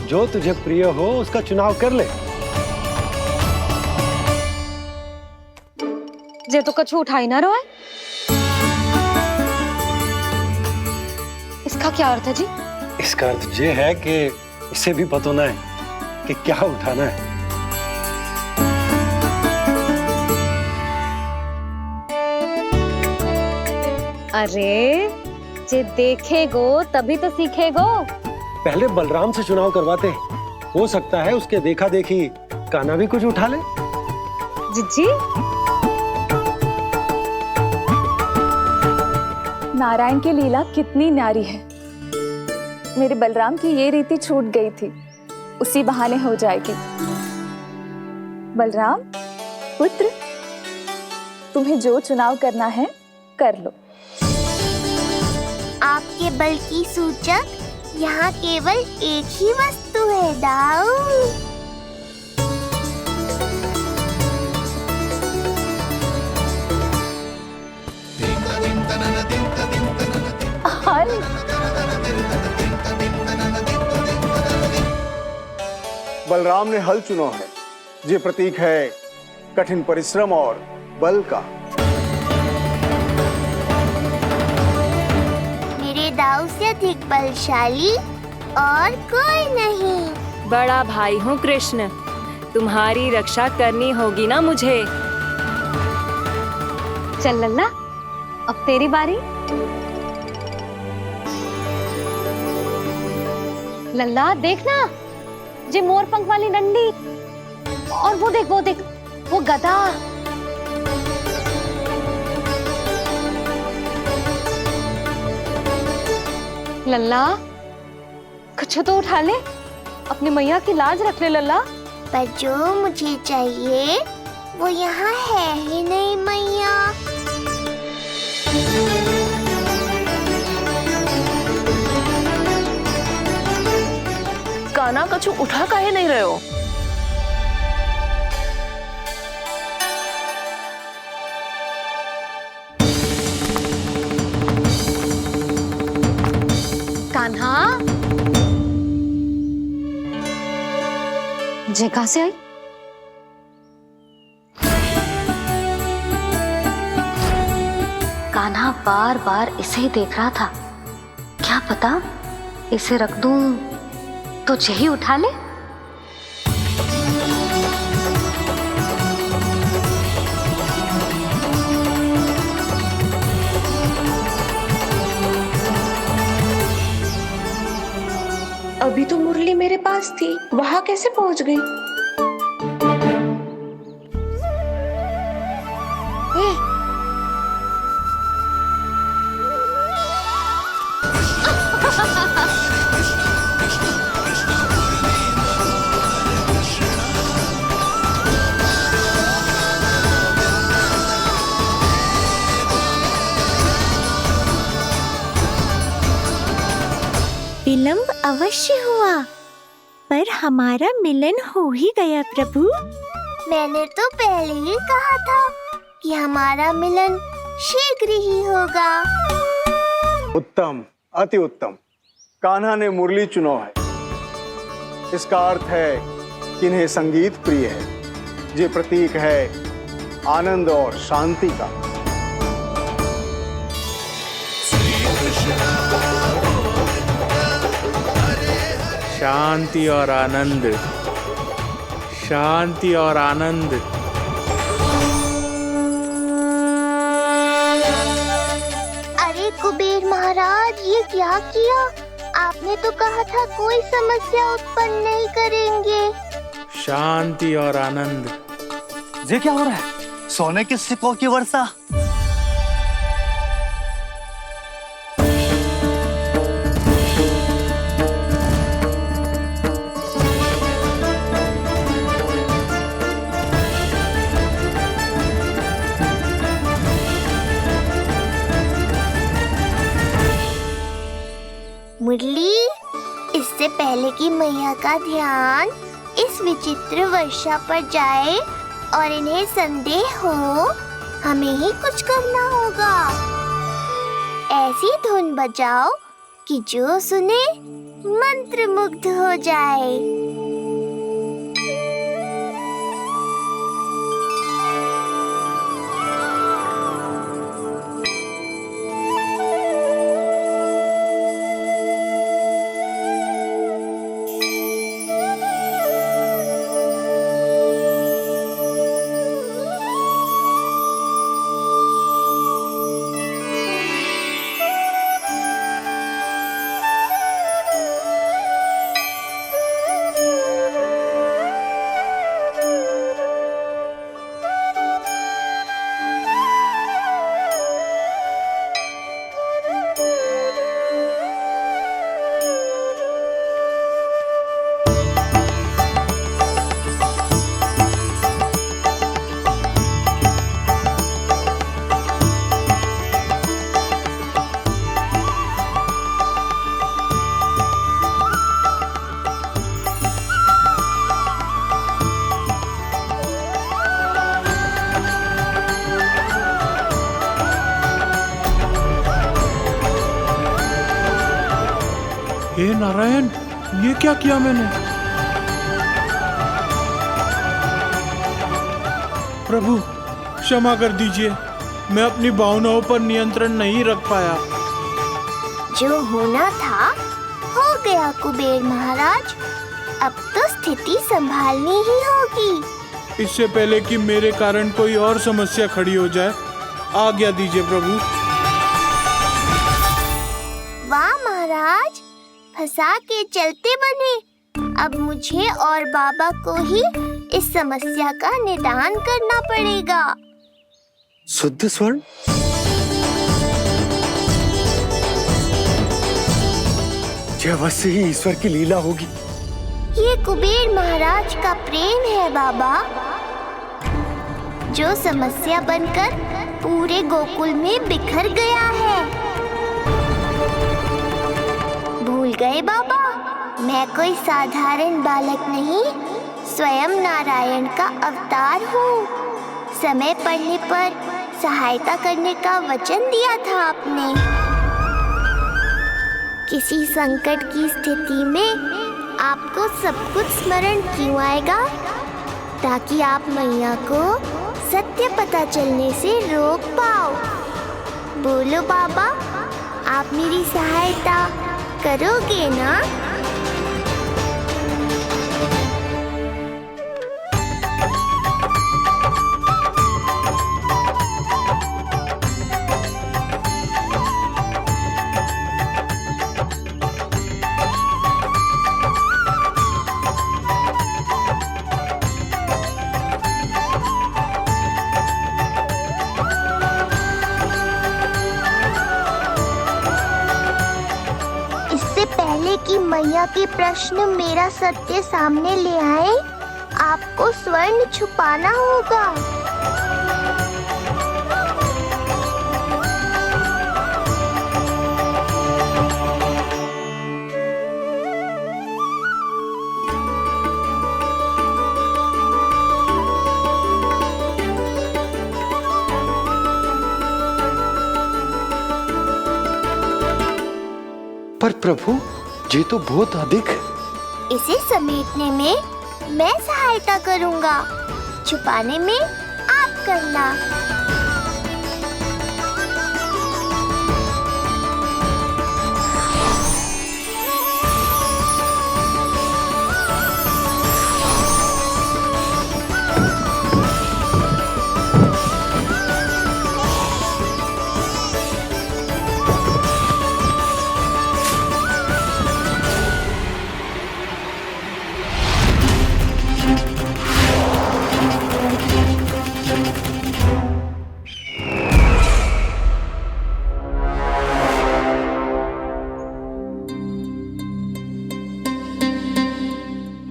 जो तुझे प्रिय हो उसका चुनाव कर ले। जे तो कछु उठा ही ना रहा है। इसका क्या अर्थ है जी? इसका अर्थ ये है कि इसे भी पता ना है कि क्या उठाना है। अरे जे देखेगो तभी तो सीखेगो। पहले बलराम से चुनाव करवाते हैं, हो सकता है उसके देखा देखी कान्हा भी कुछ उठा ले। जिज्जी नारायण की लीला कितनी न्यारी है। मेरे बलराम की ये रीति छूट गई थी, उसी बहाने हो जाएगी। बलराम पुत्र, तुम्हें जो चुनाव करना है कर लो। आपके बल की सूचक यहाँ केवल एक ही वस्तु है दाऊ। बलराम ने हल चुना है, ये प्रतीक है कठिन परिश्रम और बल का। मेरे दाऊ से अधिक बलशाली और कोई नहीं। बड़ा भाई हूँ कृष्ण, तुम्हारी रक्षा करनी होगी ना मुझे। चल लल्ला, अब तेरी बारी। लल्ला देखना, जे मोर पंख वाली डंडी, और वो देख वो गदा। लल्ला कुछ तो उठा ले, अपनी मैया की लाज रख ले लल्ला। पर जो मुझे चाहिए वो यहाँ है ही नहीं मैया। कान्हा कछु उठा काहे नहीं रहे हो? कान्हा जे कहां से आई? कान्हा बार बार इसे ही देख रहा था, क्या पता इसे रख दूं तो यही उठा ले। अभी तो मुरली मेरे पास थी, वहां कैसे पहुंच गई? विलंब अवश्य हुआ, पर हमारा मिलन हो ही गया प्रभु। मैंने तो पहले ही कहा था कि हमारा मिलन शीघ्र ही होगा। उत्तम, अति उत्तम। कान्हा ने मुरली चुना है, इसका अर्थ है कि इन्हें संगीत प्रिय है। ये प्रतीक है आनंद और शांति का। शांति और आनंद, शांति और आनंद। अरे कुबेर महाराज, ये क्या किया? आपने तो कहा था कोई समस्या उत्पन्न नहीं करेंगे। शांति और आनंद। ये क्या हो रहा है? सोने के सिक्कों की वर्षा। मुरली, इससे पहले कि मैया का ध्यान इस विचित्र वर्षा पर जाए और इन्हें संदेह हो, हमें ही कुछ करना होगा। ऐसी धुन बजाओ कि जो सुने मंत्र मुग्ध हो जाए। हे नारायण, ये क्या किया मैंने? प्रभु क्षमा कर दीजिए, मैं अपनी भावनाओं पर नियंत्रण नहीं रख पाया। जो होना था हो गया कुबेर महाराज, अब तो स्थिति संभालनी ही होगी। इससे पहले कि मेरे कारण कोई और समस्या खड़ी हो जाए, आज्ञा दीजिए प्रभु। वाह महाराज, फंसा के चलते बने। अब मुझे और बाबा को ही इस समस्या का निदान करना पड़ेगा। शुद्ध स्वर्ण? यह अवश्य ही ईश्वर की लीला होगी। ये कुबेर महाराज का प्रेम है बाबा, जो समस्या बनकर पूरे गोकुल में बिखर गया है। भूल गए बाबा, मैं कोई साधारण बालक नहीं, स्वयं नारायण का अवतार हूँ। समय पड़ने पर सहायता करने का वचन दिया था आपने। किसी संकट की स्थिति में आपको सब कुछ स्मरण क्यों आएगा? ताकि आप मैया को सत्य पता चलने से रोक पाओ। बोलो बाबा, आप मेरी सहायता करोगे ना? कि मैया के प्रश्न मेरा सत्य सामने ले आए, आपको स्वर्ण छुपाना होगा। पर प्रभु, ये तो बहुत अधिक है। इसे समेटने में मैं सहायता करूंगा, छुपाने में आप करना।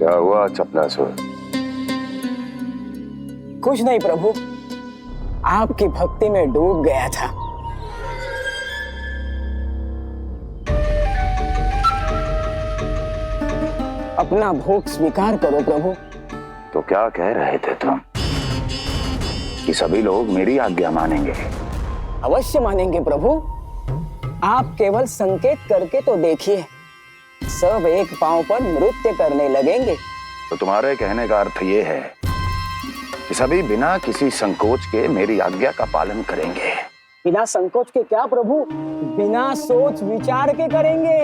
क्या हुआ चपलासुर? कुछ नहीं प्रभु, आपकी भक्ति में डूब गया था। अपना भोग स्वीकार करो प्रभु। तो क्या कह रहे थे तुम कि सभी लोग मेरी आज्ञा मानेंगे? अवश्य मानेंगे प्रभु। आप केवल संकेत करके तो देखिए, सब एक पांव पर नृत्य करने लगेंगे। तो तुम्हारे कहने का अर्थ ये है कि सभी बिना किसी संकोच के मेरी आज्ञा का पालन करेंगे? बिना संकोच के क्या प्रभु, बिना सोच विचार के करेंगे।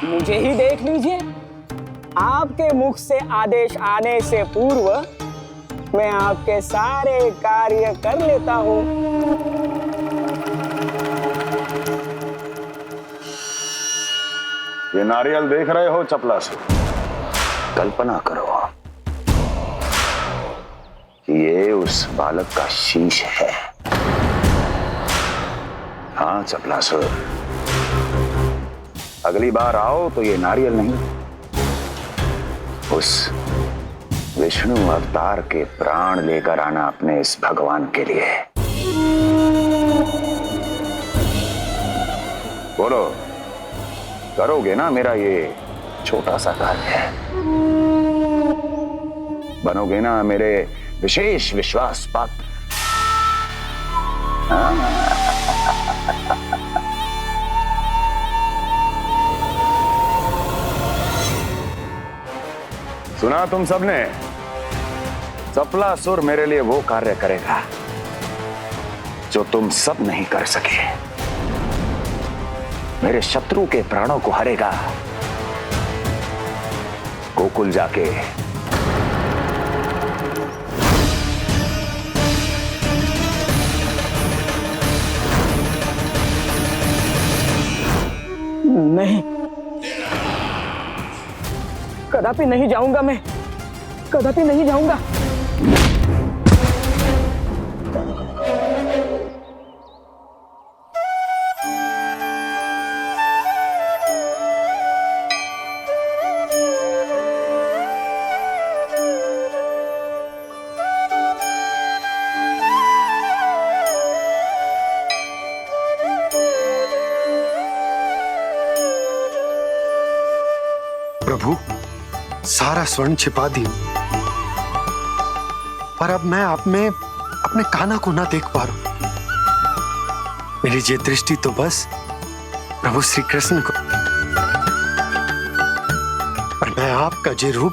मुझे ही देख लीजिए, आपके मुख से आदेश आने से पूर्व मैं आपके सारे कार्य कर लेता हूँ। ये नारियल देख रहे हो चपलासुर? कल्पना करो कि ये उस बालक का शीश है। हाँ चपलासुर, अगली बार आओ तो ये नारियल नहीं, उस विष्णु अवतार के प्राण लेकर आना अपने इस भगवान के लिए। बोलो, करोगे ना मेरा ये छोटा सा कार्य? बनोगे ना मेरे विशेष विश्वास पात्र? सुना तुम सबने? सफलासुर मेरे लिए वो कार्य करेगा जो तुम सब नहीं कर सके। मेरे शत्रु के प्राणों को हरेगा। गोकुल जाके नहीं, कदापि नहीं जाऊंगा। मैं कदापि नहीं जाऊंगा। प्रभु, सारा स्वर्ण छिपा दी, पर अब मैं आप में अपने कान्हा को ना देख पा रहा हूं। मेरी ये दृष्टि तो बस प्रभु श्री कृष्ण को, पर मैं आपका ये रूप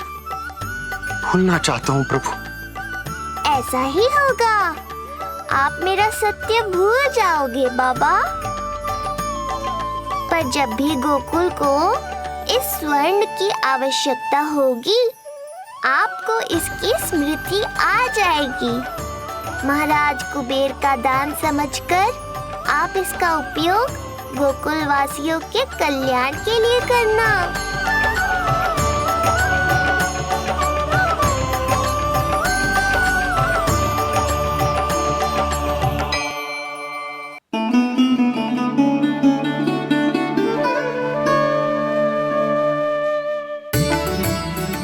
भूलना चाहता हूं प्रभु। ऐसा ही होगा, आप मेरा सत्य भूल जाओगे बाबा। पर जब भी गोकुल को इस स्वर्ण की आवश्यकता होगी, आपको इसकी स्मृति आ जाएगी। महाराज कुबेर का दान समझकर आप इसका उपयोग गोकुल वासियों के कल्याण के लिए करना।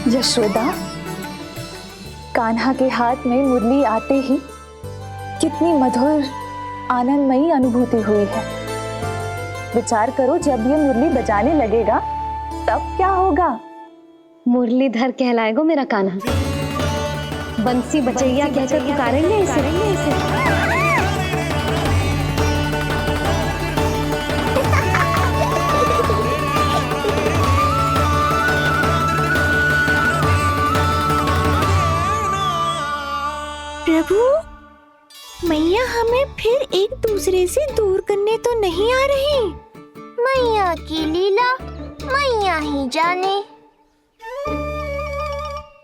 यशोदा, कान्हा के हाथ में मुरली आते ही कितनी मधुर आनंदमयी अनुभूति हुई है। विचार करो, जब ये मुरली बजाने लगेगा तब क्या होगा? मुरलीधर कहलाएगा मेरा कान्हा। बंसी बजैया कहकर पुकारेंगे इसे। प्रभु, मैया हमें फिर एक दूसरे से दूर करने तो नहीं आ रही। मैया की लीला मैया ही जाने।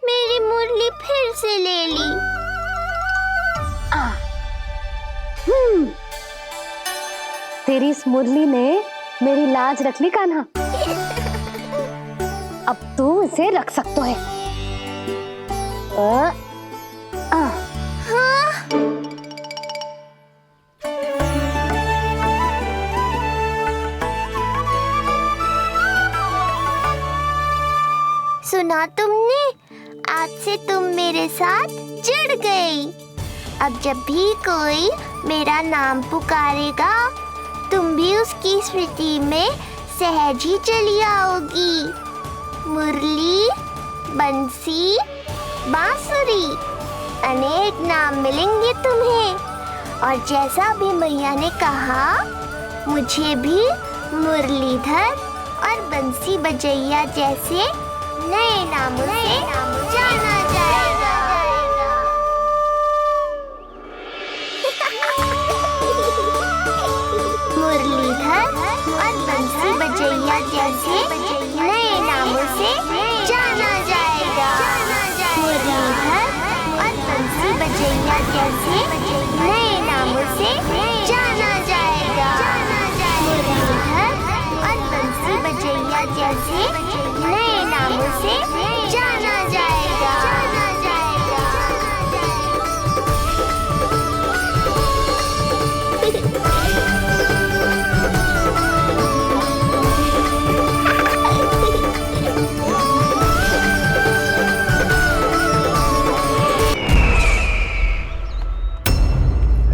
मेरी मुरली फिर से ले ली। तेरी इस मुरली ने मेरी लाज रख ली कान्हा। अब तू इसे रख सकता है। सुना तुमने? आज से तुम मेरे साथ जुड़ गई। अब जब भी कोई मेरा नाम पुकारेगा, तुम भी उसकी स्मृति में सहज ही चली आओगी। मुरली, बंसी, बांसुरी, अनेक नाम मिलेंगे तुम्हें। और जैसा भी मैया ने कहा, मुझे भी मुरलीधर और बंसी बजैया जैसे नए नामों से जाना जाएगा। मुरलीधर और बंसी बजैया जैसे नए नामों से जाना जाएगा। मुरलीधर और बंसी बजैया जैसे नए नामों से जाना जाएगा। मुरलीधर और बंसी बजैया जैसे नए नामों से जाना जाएगा।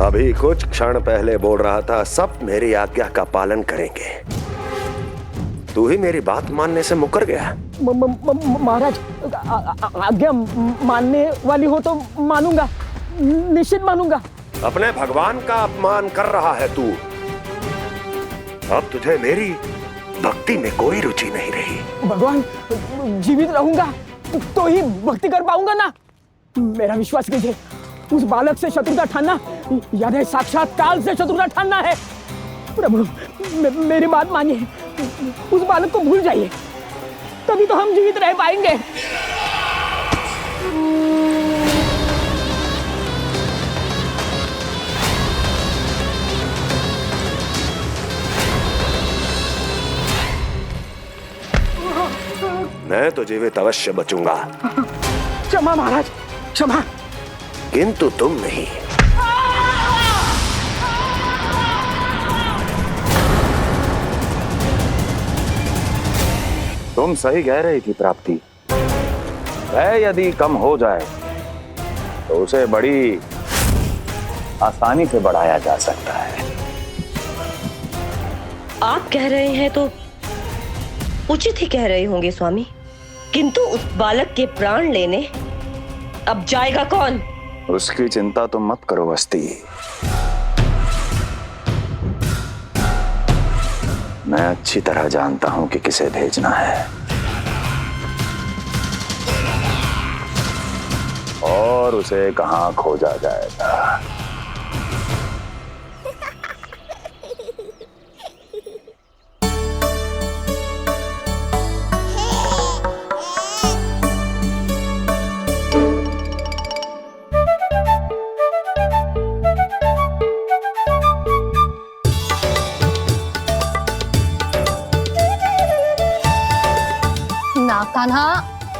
अभी कुछ क्षण पहले बोल रहा था सब मेरी आज्ञा का पालन करेंगे। तू ही मेरी बात मानने से मुकर गया। महाराज, आज्ञा मानने वाली हो तो मानूंगा, निश्चित मानूंगा। अपने भगवान का अपमान कर रहा है तू। अब तुझे मेरी भक्ति में कोई रुचि नहीं रही। भगवान, जीवित रहूंगा तो ही भक्ति कर पाऊंगा ना। मेरा विश्वास कीजिए, उस बालक से शत्रुता ठानना यानी साक्षात काल से शत्रुता ठानना है। प्रभु मेरी बात मानिए, उस बालक को भूल जाइए, तभी तो हम जीवित रह पाएंगे। मैं तो जीवित अवश्य बचूंगा, क्षमा महाराज, क्षमा। किंतु तुम नहीं। तुम सही कह रही थी प्राप्ति। भय यदि कम हो जाए तो उसे बड़ी आसानी से बढ़ाया जा सकता है। आप कह रहे हैं तो उचित ही कह रहे होंगे स्वामी, किंतु उस बालक के प्राण लेने अब जाएगा कौन? उसकी चिंता तुम मत करो वस्ती। मैं अच्छी तरह जानता हूं कि किसे भेजना है और उसे कहां खोजा जाएगा। ना कान्हा,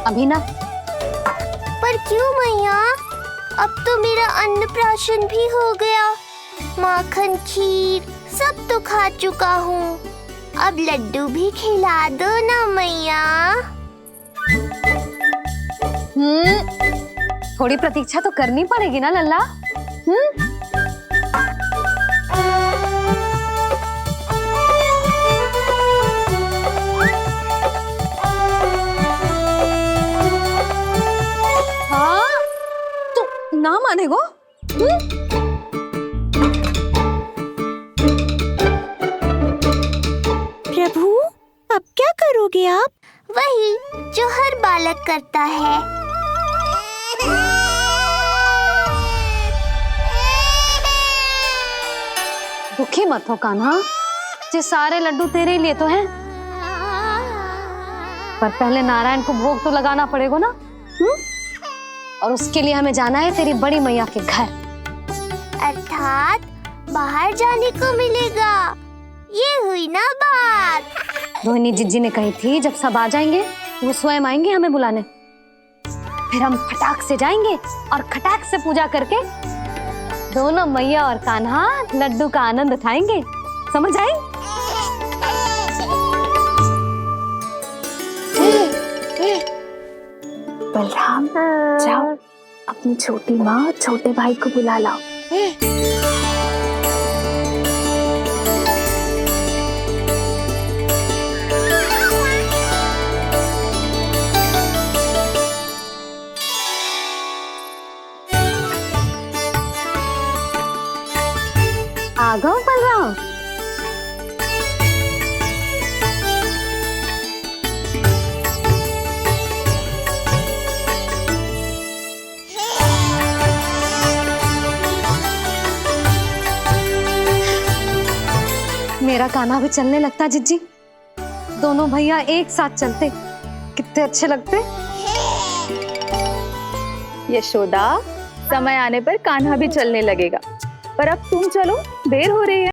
अभी ना। पर क्यों मैया? अब तो मेरा अन्नप्राशन भी हो गया। माखन खीर सब तो खा चुका हूँ। अब लड्डू भी खिला दो ना मैया। थोड़ी प्रतीक्षा तो करनी पड़ेगी ना लल्ला। हाँ, तो ना माने गो? प्रभु, अब क्या करोगे आप? वही जो हर बालक करता है। दुखी मत हो कान्हा, ये सारे लड्डू तेरे लिए तो हैं। पर पहले नारायण को भोग तो लगाना पड़ेगा ना। और उसके लिए हमें जाना है तेरी बड़ी मैया के घर। अर्थात बाहर जाने को मिलेगा, ये हुई ना बात। रोहिणी जिज्जी ने कही थी जब सब आ जाएंगे वो स्वयं आएंगे हमें बुलाने। फिर हम फटाक से जाएंगे और खटाक से पूजा करके दोनों मैया और कान्हा लड्डू का आनंद उठाएंगे। समझ आई? बलराम, जाओ अपनी छोटी माँ और छोटे भाई को बुला लाओ। आ गओ बलराम। मेरा कान्हा भी चलने लगता जिज्जी। दोनों भैया एक साथ चलते कितने अच्छे लगते। यशोदा, समय आने पर कान्हा भी चलने लगेगा, पर अब तुम चलो, देर हो रही है।